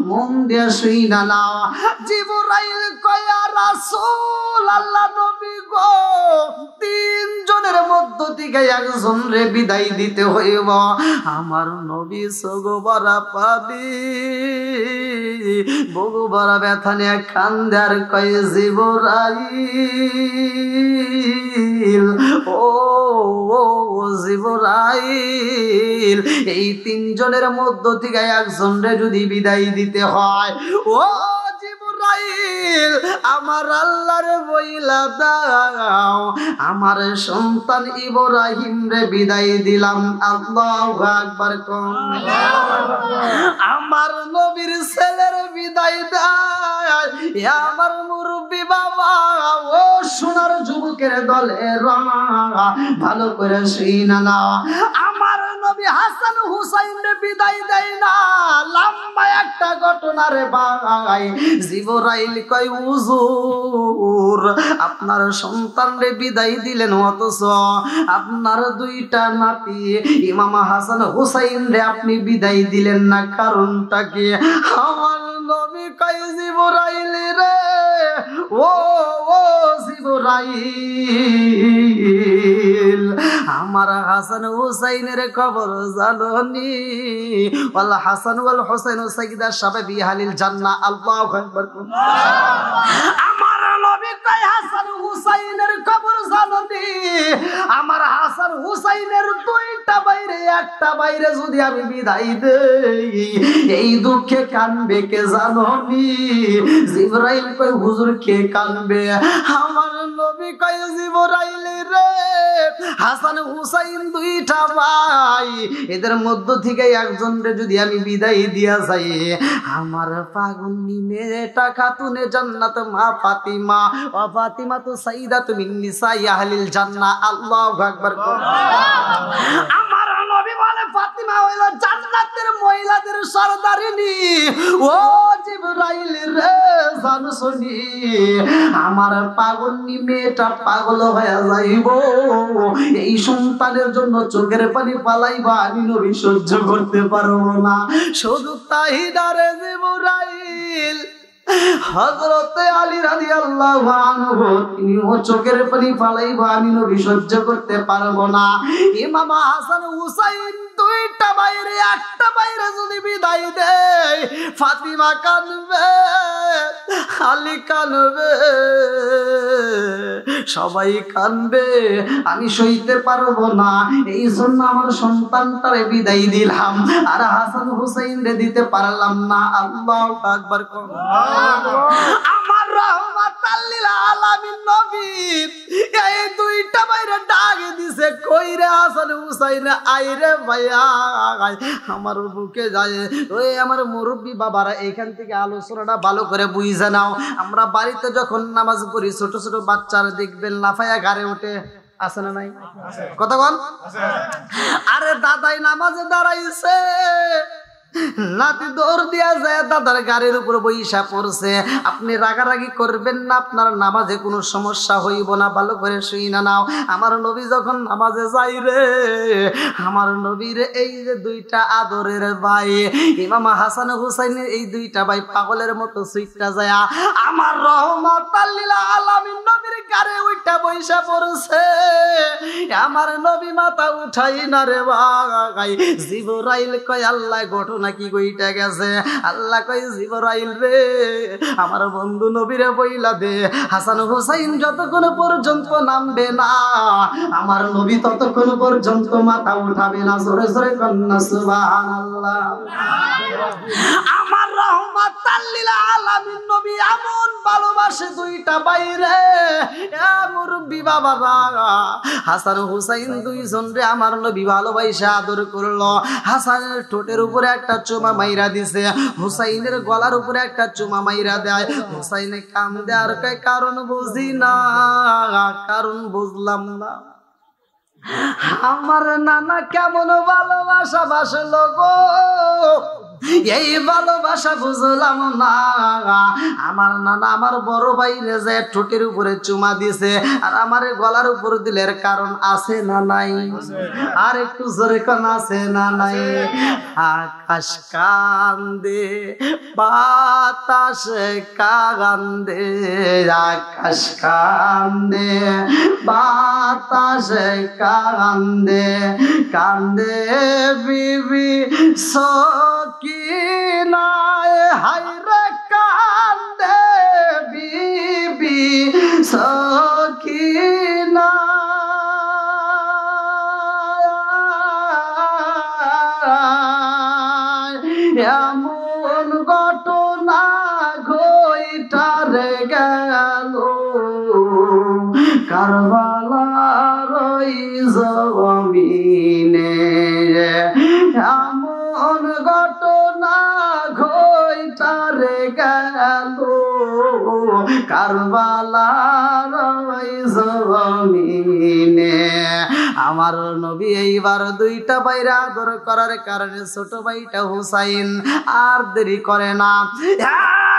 মন দিয়ে শুইনা নাও। জিবরাইল কয়া রাসূল আল্লাহ নবী গো, তিনজনের মধ্য থেকে একজন রে বিদায় দিতে হইব। আমার নবী সগবরা পাবি, বগুবরা ব্যথা নিয়ে কান্দার কয় জিবরাইল, ও জিবরাইল, এই তিনজনের মধ্য থেকে একজন রে যদি বিদায় দিতে হয়, ও জিবরাইল আমার আল্লাহর বইলা দাও, আমার সন্তান ইব্রাহিম রে বিদায় দিলাম। আল্লাহু আকবার কোন। আমার নবীর ছেলের বিদায় দেয়, আমার মুরব্বী বাবা, ও সোনার যুবকের দলের ভালো করে শুইনা নাও। আমার নবী হাসান হুসাইন রে বিদায় দেয় না, লম্বা একটা ঘটনা রে ভাই। জিবরাইল কয় হুজুর আপনার সন্তান রে বিদায় দিলেন, অথচ আপনার দুইটা নাতি ইমাম হাসান হুসাইন রে আপনি বিদায় দিলেন না, কারণটা কি? আমার নবী কয় জিবরাইল রে, ও জিবরাইল আমার হাসান হুসাইনের খবর জানোনি? ওয়াল হাসান ওয়াল হুসাইন সাইয়্যিদা শাবাবি আহলিল জান্নাহ। আল্লাহু আকবার। আমার নবী কয় হাসান হুসাইনের খবর জানোনি? আমার হাসান হুসাইনের দুইটা বাইরে একটা বাইরে যদি আমি বিদায় দেই, এই দুঃখে কানবে কে জানোনি? জিবরাইল কয় হুজুর কে কানবে? আমার নবী কয় জিবরাইল রে, হাসান হুসাইন দুইটা ভাই, এদের মধ্য থেকে একজন রে যদি আমি বিদায় দিয়া যাই, আমার পাগলি মেয়েটা খাতুনে জান্নাত মা ফাতিমা, ও ফাতিমা তো সাইয়্যিদাতু মিন নিসাই আহলিল জান্নাহ। আল্লাহু আকবার। আমার নবী বলে ফাতিমা হইল জান্নাতের মহিলাদের সরদারিনী। ও জিবরাইল রে জানছনি, আমার পাগলি মেয়েটা পাগল হয়ে যাইব, এই সন্তানের জন্য চোখের পানি পালাইবা, আমি নবী সহ্য করতে পারবো না। শুধু তাই না রে জিবরাইল, হযরতে আলী রাদিয়াল্লাহু আনহু তিনিও চোখের পানি ফালাইবা, আমি নবী সহ্য করতে পারবো না। ইমাম হাসান হুসাইন দুইটা বাইরে একটা বাইরে যদি বিদায় দেয়, ফাতিমা কাঁদবে, আলী কাঁদবে, সবাই কাঁদবে, আমি সইতে পারবো না। এই জন্য আমার সন্তানটারে বিদায় দিলাম, আর হাসান হুসাইন রে দিতে পারলাম না। আল্লাহু আকবার। আমার রাহমাতাল লিল আলামিন নবী এই দুইটা বাইরে ডাক দিছে, কইরে হাসান হুসাইন আইরে ভাইয়া আমার বুকে যায়। ওই আমার মুরব্বী বাবারা এখান থেকে আলোচনাটা ভালো করে বুঝে নাও। আমরা বাড়িতে যখন নামাজ পড়ি ছোট ছোট বাচ্চারা দেখবেন লাফায়া ঘাড়ে ওঠে, আছে না নাই? কতক্ষণ আরে দাদাই নামাজে দাঁড়াইছে, নাতি দৌড় দিয়া যায় দাদার গাড়ির উপর বইসা পড়ছে। আপনি রাগারাগি করবেন না, আপনার নামাজে কোনো সমস্যা হইব না। ভালো করে শুই না নাও। আমার নবী যখন নামাজে যাই রে, আমার নবীর এই যে দুইটা আদরের ভাই ইমাম হাসান হুসাইনের এই দুইটা ভাই পাগলের মতো সুইটটা যায় আমার রাহমাতাল লিল আলামিন নবীর গাড়ি উইটা বইসা পড়ছে। আমার নবী মাথা উঠাই না রে ভাই। জিবরাইল কয় আল্লাহ ঘটনা কি কইটা গেছে? আল্লাহ কই জিবরাইল রে আমার বন্ধু নবীরে বইলা দে হাসান হুসাইন যতক্ষণ পর্যন্ত নামবে না আমার নবী ততক্ষণ পর্যন্ত মাথা উঠাবে না। জোরে জোরে কন্যা সুবহানাল্লাহ। আমার রাহমাতাল লিল আলামিন নবী এমন ভালোবাসে দুইটা বাইরে মুরব্বী বাবারা হাসান হুসাইন দুইজন রে আমার নবী ভালোবাসা আদর করলো। হাসানের ঠোঁটের উপরে একটা চুমা মাইরা দিছে, হুসাইনের গলার উপরে একটা চুমা মাইরা দেয়। হুসাইনে কাম দেওয়ার কারণ বুঝি না, কারণ বুঝলাম না। আমার নানা কেমন ভালোবাসা বাসলো গো, এই ভালোবাসা বুঝলাম না। আমার নানা আমার বড় ভাইরে যে ঠোঁটের উপরে চুমা দিছে আর আমার গলার উপর দিলের কারণ আছে না নাই? আর একটু জোরে কোন আছে না নাই? আকাশ কান্দে বাতাস কান্দে, আকাশ কান্দে বাতাস কান্দে, কান্দে বিবি সকিনায় হায়রে কান্দে বিবি সকিনা। এমন ঘটনা ঘইটারে গেল কারবালার ওই জমিনে, এমন ঘটনা ঘইটারে গেল কারবালার ওই জমিনে। আমার নবী এইবার দুইটা ভাইরা আদর করার কারণে ছোট ভাইটা হুসাইন আর দেরি করে না,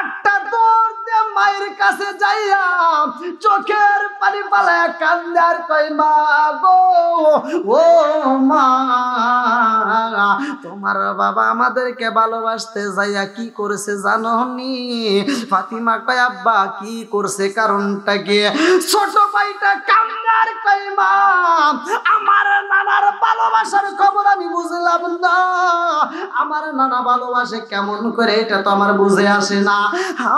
একটা দৌড় দিয়ে মায়ের কাছে যাইয়া চোখের পানি পালায় কান্দে আর কই মা গো, ও মা তোমার বাবা আমাদেরকে ভালোবাসতে যাইয়া কি করেছে জানো নি? ফাতিমা কয় আব্বা কি করছে, কারণটা কি? ছোট ভাইটা কান্দে আর কই মা আমার নানার ভালোবাসার খবর আমি বুঝলাম না, আমার নানা ভালোবাসে কেমন করে এটা তো আমার বুঝে আসে না।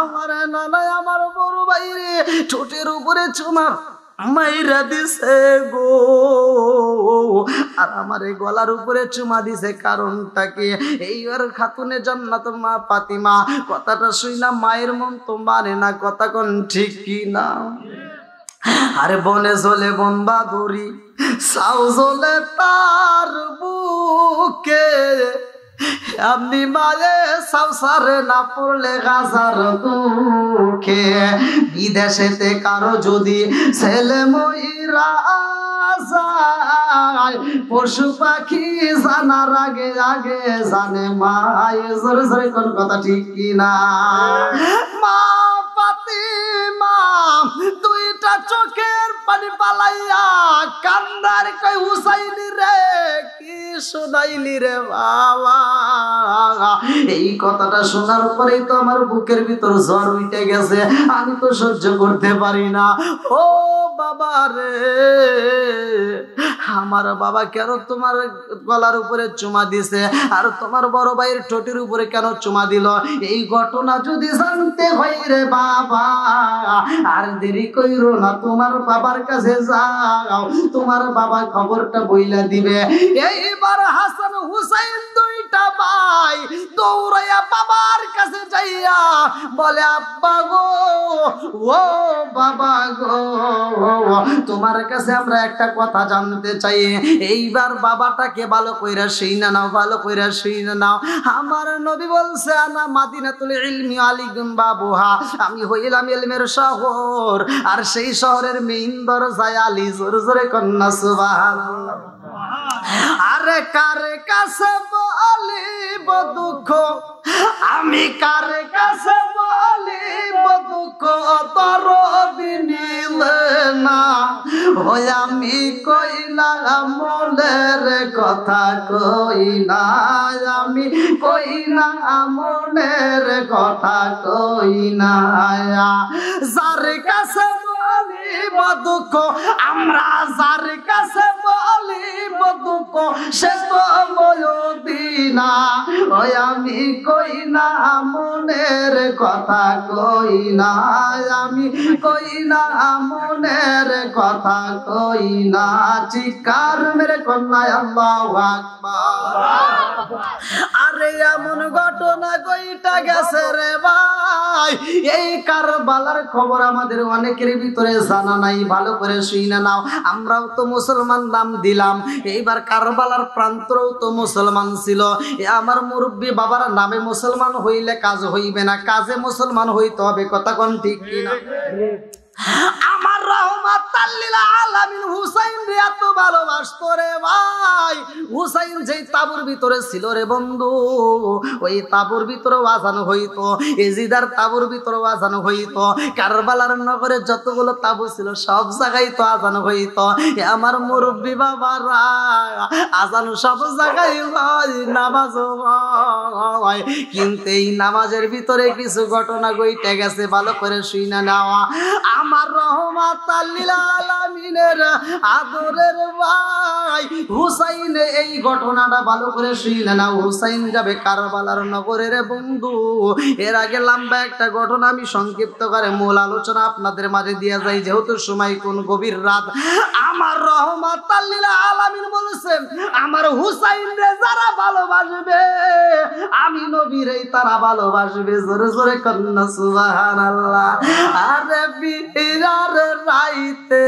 আমার নানা আমার বড় ভাইরে ঠোঁটের উপরে চুমা মাইরা দিছে গো, আর আমার গলার উপরে চুমা দিছে, কারণটা কি? এইবার খাতুনে জান্নাত মা ফাতিমা কথাটা শুইনা মায়ের মন তো মানে না, কথা কোন ঠিক কি না? আরে বনে চলে বন বাদুরি সাউ চলে তার বুকে, আপনি মায়ে সংসারে না পড়লে গাজার দুঃখে, বিদেশেতে কারো যদি ছেলে ময়রা যায় পশু পাখি জানার আগে আগে জানে মায়। জোরে জোরে কোন কথা ঠিক কিনা? মা ফাতিমা দুইটা চোখের পানি পালাইয়া কান্দার কই হুসাইনি রে কি শুনাইলি রে বাবা। এই কথাটা শোনার পরেই তো আমার বুকের ভিতর জ্বর উঠে গেছে, আমি তো সহ্য করতে পারি না। ও বাবা রে, আমার বাবা কেন তোমার গলার উপরে চুমা দিছে আর তোমার বড় ভাইয়ের ঠোঁটের উপরে কেন চুমা দিল? এই ঘটনা যদি জানতে হয় রে বাবা আর দেরি কইরো না, তোমার বাবার কাছে যাও, তোমার বাবা খবরটা বইলা দিবে। এই এইবার হাসান হুসাইন দুইটা ভাই দৌড়াইয়া বাবার কাছে যাইয়া বলে আব্বা গো, ও বাবা গো, তোমার কাছে আমরা একটা কথা জানতে চাই। এইবার বাবাটাকে ভালো কইরা শুইনা নাও, ভালো কইরা শুইনা নাও। আমার নবী বলছে আনা মাদিনাতুল ইলমি আলিকুম বাবুহা, আমি হইলাম ইলমের শহর, আর সেই শহরের মেইন দরজায় আলী। জোরে জোরে কন্যা সুবহানাল্লাহ। আরে কারে কাছে বলিব দুঃখ, আমি কারে কাছে বলিব দুঃখ, দরদি নিলে না ওই আমি কইলা মনের কথা, কইলা আমি কইলা মনের কথা, কইনা যার কাছে বলিব দুঃখ, আমরা যার কাছে বলিব দুঃখ সে তো ময়দিনা, ওই আমি কইনা মনের কথা, কইনা আমি কইনা মনের কথা, কইনা। চিৎকার মেরে কন্যায় আল্লাহু আকবার। আরে এমন ঘটনা কইটা গেছে রে ভাই, এই কারবালার খবর আমাদের অনেকের ভিতরে জানা নাই। ভালো করে শুইনা নাও, আমরাও তো মুসলমান নাম দিলাম, এইবার কারবালার প্রান্তরেও তো মুসলমান ছিল। আমার মুরব্বী বাবার নামে মুসলমান হইলে কাজ হইবে না, কাজে মুসলমান হইতে হবে। কথা কোন ঠিক কিনা? আমার রাহমাতাল লিল আলামিন হুসাইন রে এত ভালোবাসতো রে ভাই। হুসাইন যেই তাবুর ভিতরে ছিল রে বন্ধু, ওই তাবুর ভিতরে আজান হইতো, এজিদার তাবুর ভিতরে আজান হইতো, কারবালার নগরে যতগুলো তাবু ছিল সব জায়গায় তো আজান হইতো। আমার মুরব্বী বাবারা আজান সব জায়গায় হয়, নামাজ হয়, কিন্তু এই নামাজের ভিতরে কিছু ঘটনা ঘটে গেছে। ভালো করে শুইনা নেওয়া। আমার রহমাতাল লিল আলামিনের আদরের ভাই হুসাইন, এই ঘটনাটা ভালো করে শুইনা নাও। হুসাইন যাবে কারবালার নগরের বন্ধু। এর আগে লম্বা একটা ঘটনা আমি সংক্ষিপ্ত করে মূল আলোচনা আপনাদের মাঝে দিয়ে যাই, যেহেতু সময় কোন গভীর রাত। আমার রহমাতাল লিল আলামিন বলেছেন, আমার হুসাইন রে যারা ভালোবাসবে আমি নবীরেই তারা ভালোবাসবে। জোরে জোরে কন্যা সুবহানাল্লাহ। আরে বিরার রাইতে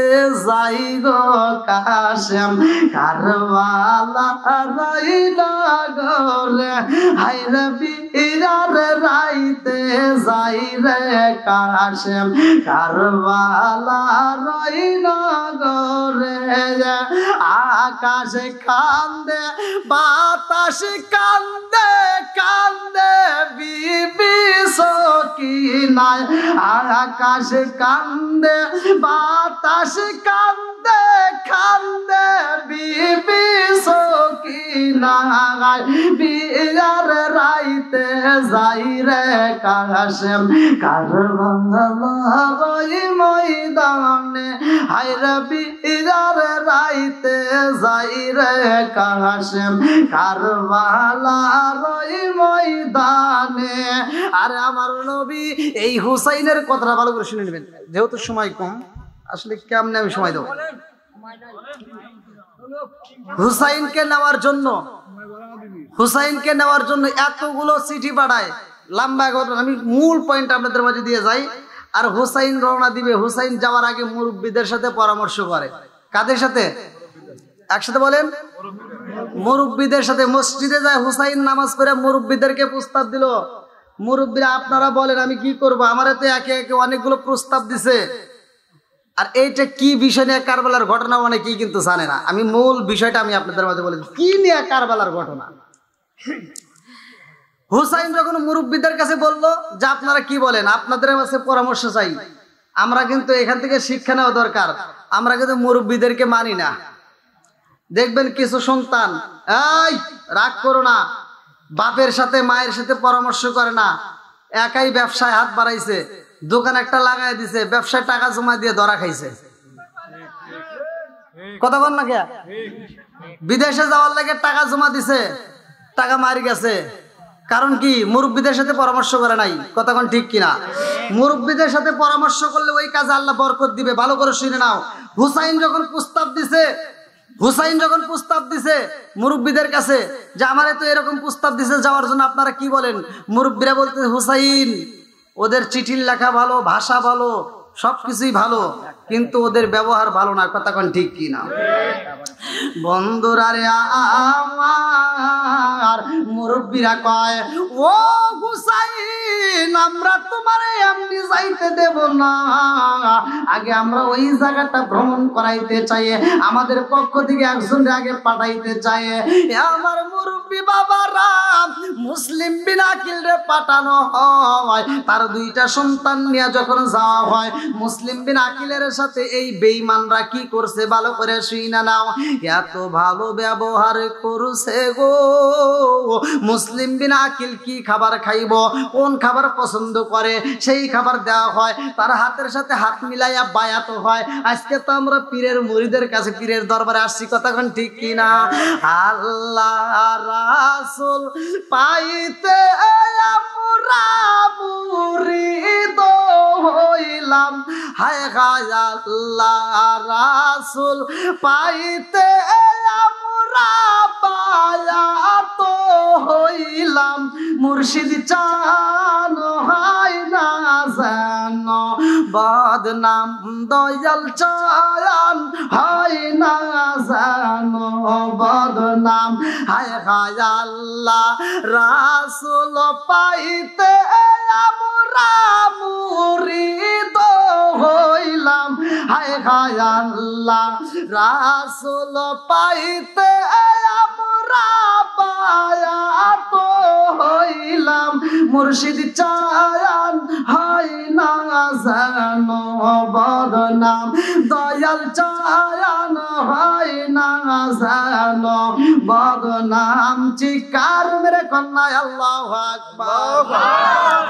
যাই গো কাশেম, কারবালা রাইলা গরে, হায়রে বিরার রাইতে যাই রে কাশেম, কারবালা রাইলা গরে। আকাশে কান্দে বাতাস কান্দে, কান্দে বিবি সকিনায়। আকাশে কান্দে বাতাস কান্দে, কান্দে বিবি সকিনায়। বিয়ার রাইতে যাই রে কাশেম, কারবালার ময়দানে, হায়রে বিয়ার রাইতে যাই রে কাশেম, কারবালার ময়দানে। আরে আমার নবী এই হুসাইনের কথাটা ভালো করে শুনে নেবেন, যেহেতু সময় কম। আসলে কেমনে আমি সময় দেবো হুসাইনকে নেওয়ার জন্য? হুসাইনকে নেওয়ার জন্য এতগুলো চিঠি পাঠায়, লম্বা ঘটনা। আমি মূল পয়েন্ট আপনাদের মাঝে দিয়ে যাই। আর হুসাইন রওনা দিবে, হুসাইন যাওয়ার আগে মুরব্বীদের সাথে পরামর্শ করে। কাদের সাথে? একসাথে বলেন, মুরব্বীদের সাথে। মসজিদে যায় হুসাইন, নামাজ পড়ে মুরব্বীদেরকে প্রস্তাব দিল, মুরব্বীরা আপনারা বলেন আমি কি করব, আমারে তো একে একে অনেকগুলো প্রস্তাব দিছে। আর এইটা কি বিষয় নিয়ে কারবালার ঘটনা অনেকেই কিন্তু জানে না। আমি মূল বিষয়টা আমি আপনাদের মাঝে বলে কি নিয়ে কারবালার ঘটনা। হুসাইন যখন মুরব্বীদের কাছে বলল যে আপনারা কি বলেন, আপনাদের কাছে পরামর্শ চাই, আমরা কিন্তু এখান থেকে শিক্ষা নেওয়া দরকার, আমরা কিন্তু মুরব্বীদেরকে মানি না। দেখবেন কিছু সন্তান এই রাগ করো না, বাপের সাথে মায়ের সাথে পরামর্শ করে না, একাই ব্যবসায় হাত বাড়াইছে, দোকান একটা লাগাই দিছে, ব্যবসায় টাকা জমা দিয়ে ধরা খাইছে। কথা বল না কে? বিদেশে যাওয়ার লাগে টাকা জমা দিছে, টাকা মারি গেছে। কারণ কি? মুরব্বীদের সাথে পরামর্শ করে নাই। কথা কোন ঠিক কিনা? মুরব্বীদের সাথে পরামর্শ করলে ওই কাজে আল্লাহ বরকত দিবে। ভালো করে শুনে নাও। হুসাইন যখন প্রস্তাব দিছে, হুসাইন যখন প্রস্তাব দিছে মুরব্বীদের কাছে যে আমারে তো এরকম প্রস্তাব দিছে যাওয়ার জন্য, আপনারা কি বলেন? মুরব্বীরা বলতে, হুসাইন ওদের চিঠির লেখা ভালো, ভাষা ভালো, সবকিছুই ভালো, কিন্তু ওদের ব্যবহার ভালো না। কথা কোন ঠিক কি না? বন্ধুরা রে আমার, মুরব্বীরা কয়, ও হুসাইন আমরা তোমারে এমনি যাইতে দেব না, আগে আমরা ওই জায়গাটা ভ্রমণ করাইতে চাই, আমাদের পক্ষ থেকে একজন আগে পাঠাইতে চাই। আমার মুরব্বী বাবারা, মুসলিম বিন আকিল রে পাঠানো হয়, তার দুইটা সন্তান নিয়ে যখন যাওয়া হয়, মুসলিম বিন আকিলের সাথে এই বেঈমানরা কি করছে ভালো করে শুইনা নাও। এত ভালো ব্যবহার করছে গো। মুসলিম বিন আকিল কি খাবার খাইব, কোন খাবার পছন্দ করে সেই খাবার দেওয়া হয়, তার হাতের সাথে হাত মিলাইয়া বায়াত হয়। আজকে তো আমরা পীরের মুরিদের কাছে, পীরের দরবারে আসছি, কথা কোন ঠিক কি না? আল্লাহ রাসূল পাইতে আমরা মুরিদ হইলাম, হায় হায় আল্লাহ রাসূল পাইতে আমরা বায়াত হইলাম, মুর্শিদ চান হয় না যেন বদনাম, দয়াল চান হয় না যেন বদনাম, হায় হায় আল্লাহ রাসূল পাইতে আমরা মুরিদ হইলাম, হায় হায় আল্লাহ রাসূল পাইতে আমরা বায়াত হইলাম, মুর্শিদ চান হয় না যেন বদনাম, দয়াল চান হয় না যেন বদনাম। চিৎকার মেরে কন্যা আল্লাহু আকবার।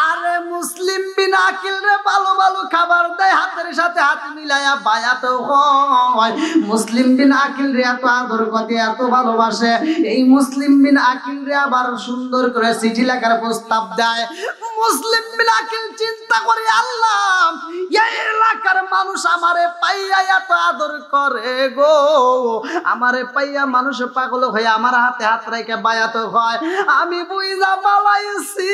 আরে মুসলিম বিন আকিল রে ভালো ভালো খাবার দেয়, হাতের সাথে হাত মিলাইয়া বায়াত হয়। মুসলিম বিন আকিল রে এত আদর করে, এত ভালোবাসে। এই মুসলিম বিন আকিল রে আবার সুন্দর করে চিঠি লেখার প্রস্তাব দেয়। মুসলিম বিন আকিল চিন্তা করে, আল্লাহ এই এলাকার মানুষ আমারে পাইয়া এত আদর করে গো, আমারে পাইয়া মানুষ পাগল হয়ে আমার হাতে হাত রেখে বায়াত হয়। আমি বুঝা পালাইছি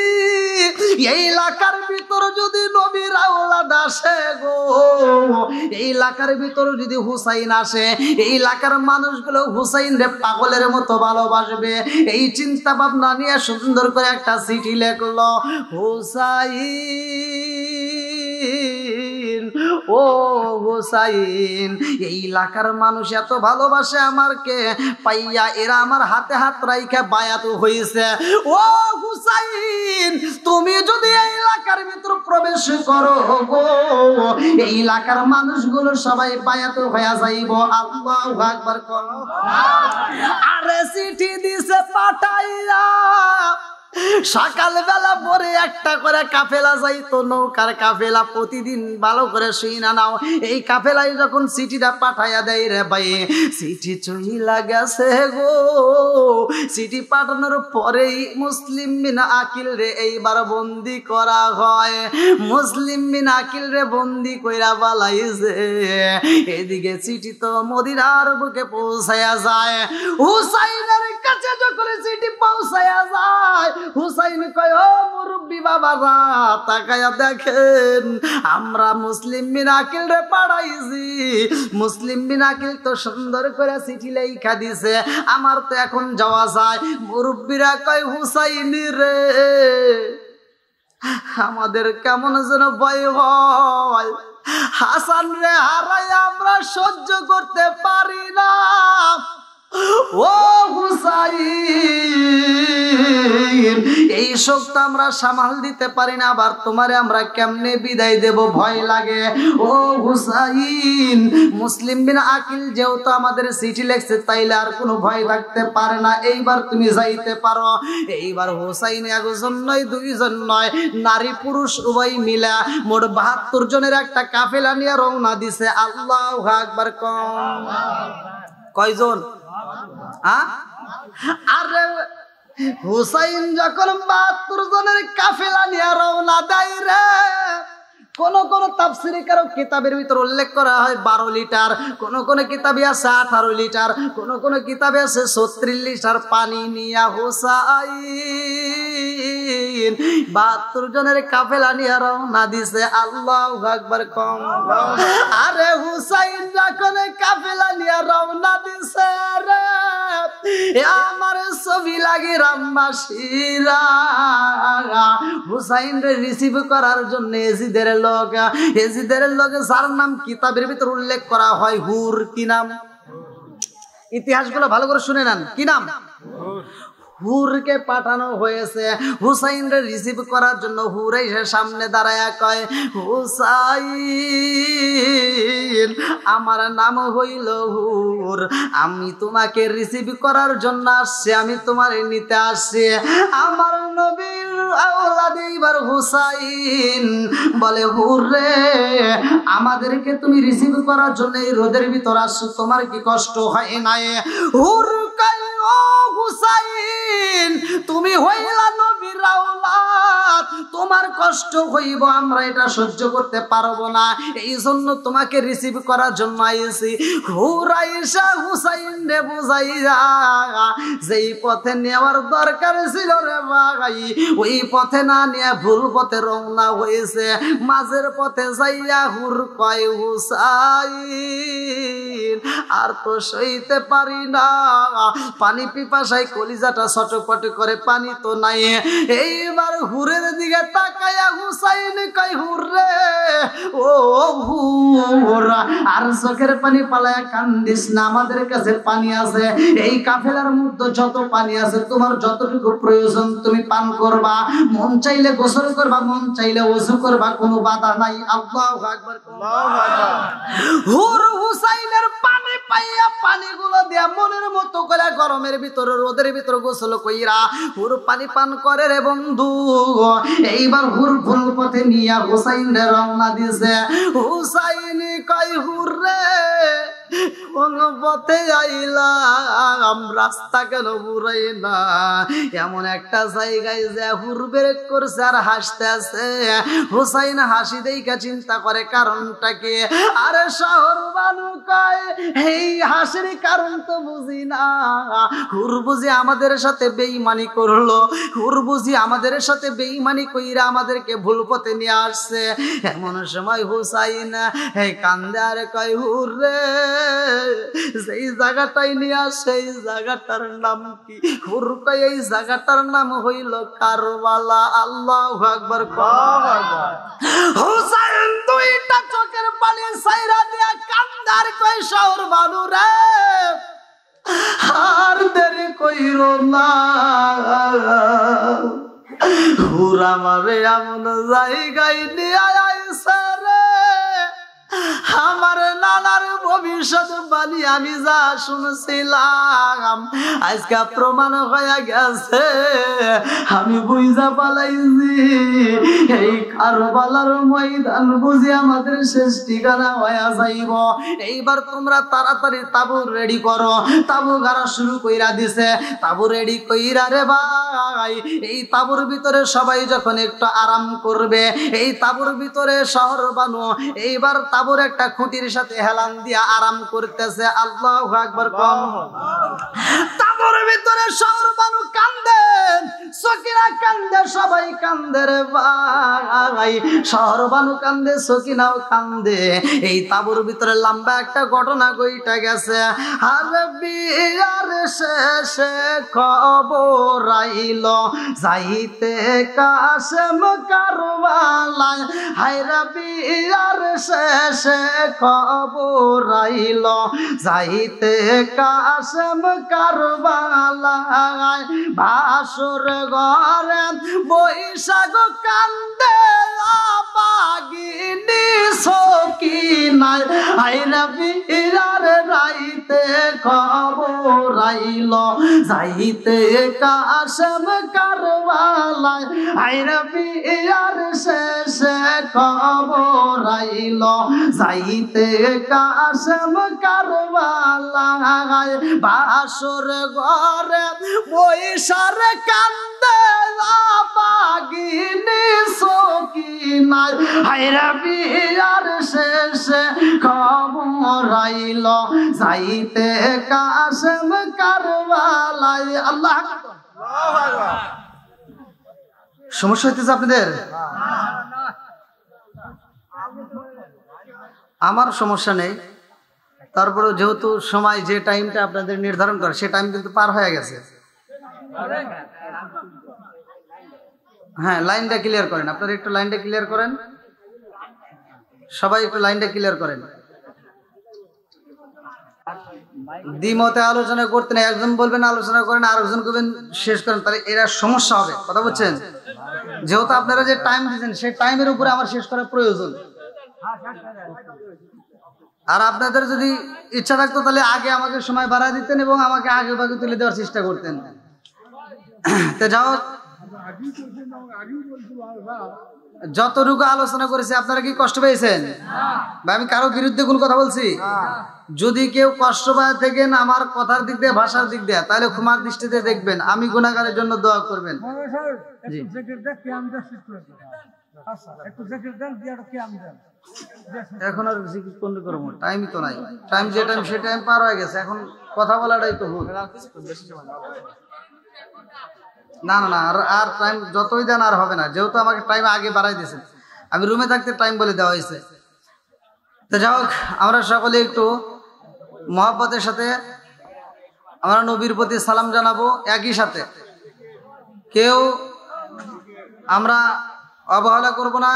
এই এলাকার ভিতর যদি নবীর আওলাদ আসে গো, এই এলাকার ভিতর যদি হুসাইন আসে, এই এলাকার মানুষগুলো হুসাইন রে পাগলের মতো ভালোবাসবে। এই চিন্তা ভাবনা নিয়ে সুন্দর করে একটা চিঠি লেখলো, হুসাইন ও হুসাইন, এই এলাকার মানুষ এত ভালোবাসে আমারকে পাইয়া, এরা আমার হাতে হাত রাইখা বায়াত হইছে। ও হুসাইন তুমি যদি এই এলাকার ভিতর প্রবেশ করো গো, এই এলাকার মানুষগুলো সবাই বায়াত হয়ে যাইব। আল্লাহু আকবার। আরে চিঠি দিছে পাঠাইয়া, সকালবেলা পরে একটা করে কাফেলা যাইতো, নৌকার কাফেলা, প্রতিদিন ভালো করে শুইনা নাও। এই কাফেলায় যখন চিঠিটা পাঠাইয়া দেয় রে ভাই, চিঠি চইলা গেছে গো। চিঠি পাঠানোর পরেই মুসলিম বিন আকিল রে এইবার বন্দি করা হয়। মুসলিম বিন আকিল রে বন্দি কইরা বালাইছে। এদিকে চিঠি তো মদিনার বুকে পৌঁছায়া যায়। হুসাইনের কাছে যখন চিঠি পৌঁছায়া যায়, হুসাইন কয়, ও মুরব্বী বাবারা তাকায়া দেখেন, আমরা মুসলিম বিন আকিল রে পাঠাইছি। মুসলিম বিন আকিল তো সুন্দর করে চিঠি লেখা দিছে, আমার তো এখন যাওয়া যায়। মুরব্বীরা কয়, হুসাইন রে আমাদের কেমন যেন ভয় হয়, হাসান রে হারাই আমরা সহ্য করতে পারি না। ও হুসাইন এই শোক তো আমরা সামাল দিতে পারি না, আবার তোমারে আমরা কেমনে বিদায় দেব, ভয় লাগে। ও হুসাইন, মুসলিম বিন আকিল যেহেতু আমাদের চিঠি লেখছে, তাইলে আর কোনো ভয় থাকতে পারে না, এইবার তুমি যাইতে পারো। এইবার হুসাইন একজন নয়, দুইজন নয়, নারী পুরুষ উভয় মিলা মোট ৭২ জনের একটা কাফেলা নিয়ে রওনা দিছে। আল্লাহু আকবার। কয়জন? আরে হুসাইন যখন ৭২ জনের কাফেলা নিয়ে রওনা দেয় রে, কোন কোন তাফসীরে কারো কিতাবের ভিতর উল্লেখ করা হয় 12 লিটার, কোন কোন কিতাবে আছে 18 লিটার, কোন কোন কিতাবে আছে 36 লিটার পানি নিয়া হুসাইন 72 জনের কাফেলা নিয়ে রওনা দিছে। আল্লাহু আকবার কম। আরে হুসাইন যখন কাফেলা নিয়ে রওনা দিছে রে, আমার ছবি লাগে রামবাসীরা হুসাইন রে রিসিভ করার জন্য এজিদের লোক যার নাম কিতাবের ভিতর উল্লেখ করা হয় হুর। কি নাম? ইতিহাসগুলো ভালো করে শুনে নেন। কি নাম? হুরকে পাঠানো হয়েছে হুসাইন রে রিসিভ করার জন্য। হুর এসে সামনে দাঁড়ায়া কয়, হুসাইন আমার নাম হইল হুর, আমি তোমাকে রিসিভ করার জন্য আসছি, আমি তোমারে নিতে আসছি। আমার নবীর আওলাদ এইবার হুসাইন বলে, হুর রে আমাদেরকে তুমি রিসিভ করার জন্য এই রোদের ভিতর আসছো, তোমার কি কষ্ট হয় নাই? হুর কয়, ও হুসাইন তুমি হইলা নবীর আওলাদ, তোমার কষ্ট হইব, আমরা এটা সহ্য করতে পারবো না, এই জন্য তোমাকে রিসিভ করার জন্য আইছি। হুরাইশা হুসাইন রে বুঝাইয়া যেই পথে নেওয়ার দরকার ছিল রে ভাই, ওই পথে না নিয়ে ভুল পথে রওনা হয়েছে। মাঝের পথে যাইয়া হুর কয়, হুসাইন আর তো সইতে পারি না, পানি পিপাসায় কলিজাটা ছটফট করে, পানি তো নাই। এইবার হুরের দিকে তাকায়া হুসাইন কয়, হুর রে ও হুর আর চোখের পানি পালায়া কান্দিস না, আমাদের কাছে পানি আছে, এই কাফেলার মধ্যে যত পানি আছে তোমার যতটুকু প্রয়োজন তুমি পান করবা, মন চাইলে গোসল করবা, মন চাইলে ওযু করবা, কোনো বাধা নাই। আল্লাহু আকবার। হুর হুসাইনের পানি পাইয়া পানিগুলো দিয়া মনের মতো করে গরমের ভিতরে রোদের ভিতরে গোসল কইরা হুর পানি পান করে রে বন্ধু। এইবার হুর ভুল পথে নিয়া হুসাইন রে রওনা দিছে। হুসাইন কয়, হুর রে কোন পথে আইলাম, রাস্তা কেন বুড়াই না? এমন একটা জায়গায় যে হুর ব্রেক করছে আর হাসতে আছে। হুসাইন হাসি দেইকা চিন্তা করে কারণটা কি? আরে শহর বানু কয়, এই হাসির কারণ তো বুঝি না, হুর বুঝি আমাদের সাথে বেঈমানি করলো, হুর বুঝি আমাদের সাথে বেঈমানি কইরা আমাদেরকে ভুল পথে নিয়ে আসছে। এমন সময় হুসাইন কান্দে আর কয়, হুর রে সেই জায়গাটাই নিয়ে আসে, এই জায়গাটার নাম কি? হুর কয়, এই জায়গাটার নাম হইল কারবালা। আল্লাহু আকবার। হুসাইন দুইটা চোখের পানি ছাইরা দিয়া কান্দে আর কয়, শহর বানু রে আর দেরি কইরো না, হুর আমারে এমন জায়গায় নিয়ে আইছে রে, আমার নানার ভবিষ্যৎ বাণী আমি যা শুনছিলাম আজকে প্রমাণ হয়ে গেছে। আমি বুঝা পালাইছি এই কারবালার ময়দান বুঝি আমাদের শেষ ঠিকানা হয়ে যাইব। এইবার তোমরা তাড়াতাড়ি তাবু রেডি করো। তাবু গাড়া শুরু কইরা দিছে। তাবু রেডি কইরা রে ভাই, এই তাবুর ভিতরে সবাই যখন একটু আরাম করবে, এই তাবুর ভিতরে শহর বানু এইবার তাবুর একটা খুঁটির সাথে হেলান দিয়া আরাম করতেছে। আল্লাহু আকবার। তাবুর ভিতরে শহর বানু কান্দে, সকিনা কান্দে, সবাই কান্দে রে ভাই। শহর বানু কান্দে, সকিনাও কান্দে। এই তাবুর ভিতরে লম্বা একটা ঘটনা কইটা গেছে। আরে বিয়ার শেষে খবর আইল যাইতে কাশেম কারবালায়, হায়রা বিয়ার শেষে খবর আইল যাইতে কাশেম কারবালায়, ভাসুর ঘরে বৈশাখ কান্দে বাগিনী সকিনায়, হায়রা বিয়ার রাইতে খবর আইল যাইতে কাশেম কারবালায়, হায়রা বিয়ার শেষে খবর আইল যাইতে কাশেম কারবালায়, ভাসুর ঘরে বৈশাখ কান্দে বাগিনী সকিনায়, হায়রা বিয়ার শেষে খবর আইল যাইতে কাশেম কারবালায়। আল্লাহ সমস্যা হইতেছে আপনাদের? আমার সমস্যা নেই, তারপরে যেহেতু সময় যে টাইমটা আপনাদের নির্ধারণ করে সে টাইম কিন্তু পার হয়ে গেছে। হ্যাঁ, লাইনটা ক্লিয়ার করেন, আপনারা একটু লাইনটা ক্লিয়ার করেন, সবাই একটু লাইনটা ক্লিয়ার করেন। দ্বিমতে আলোচনা করতে না, একজন বলবেন আলোচনা করেন, আর একজন বলবেন শেষ করেন, তাহলে এরা সমস্যা হবে। কথা বলছেন? যেহেতু আপনারা যে টাইম দিয়েছেন সেই টাইমের উপরে আমার শেষ করার প্রয়োজন। আর আপনাদের যদি ইচ্ছা থাকতো তাহলে আগে আমাকে সময় বাড়া দিতেন এবং আমাকে আগে ভাগে তুলে দেওয়ার চেষ্টা করতেন। তো যাও, যতটুকু আলোচনা করেছি আপনারা কি কষ্ট পেয়েছেন? বা আমি কারো বিরুদ্ধে কোন কথা বলছি? যদি কেউ কষ্ট পায় থাকেন আমার কথার দিক দিয়ে, ভাষার দিক দিয়ে, তাহলে ক্ষমার দৃষ্টিতে দেখবেন, আমি গুনাহগারের জন্য দোয়া করবেন। এখন আর জিকির কোন করবো, টাইমই তো নাই। টাইম যে টাইম সে টাইম পার হয়ে গেছে, এখন কথা বলাটাই তো ভুল। না না না, আর টাইম যতই দেন আর হবে না, যেহেতু আমাকে টাইম আগে বাড়াই দিয়েছেন। আমি রুমে থাকতে টাইম বলে দেওয়া হয়েছে। তো যাই হোক, আমরা সকলে একটু মহব্বতের সাথে আমরা নবীর প্রতি সালাম জানাবো। একই সাথে কেউ আমরা অবহেলা করব না।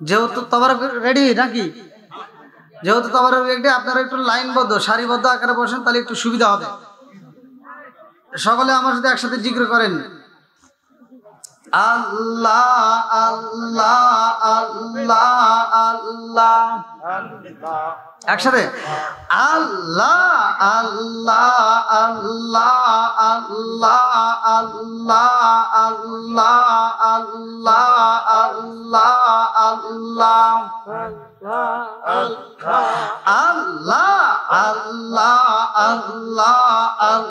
যেহেতু তবারক রেডি নাকি, যেহেতু তবারক রেডি, আপনারা একটু লাইনবদ্ধ সারিবদ্ধ আকারে বসেন, তাহলে একটু সুবিধা হবে। সকলে আমার সাথে একসাথে জিকির করেন, আল্লাহ আল্লাহ আল্লাহ আল্লাহ। একসাথে আল্লাহ আল্লাহ আল্লাহ আল্লাহ আল্লাহ আল্লাহ আল্লাহ আল্লাহ আল্লাহ আল্লাহ আল্লাহ আল্লাহ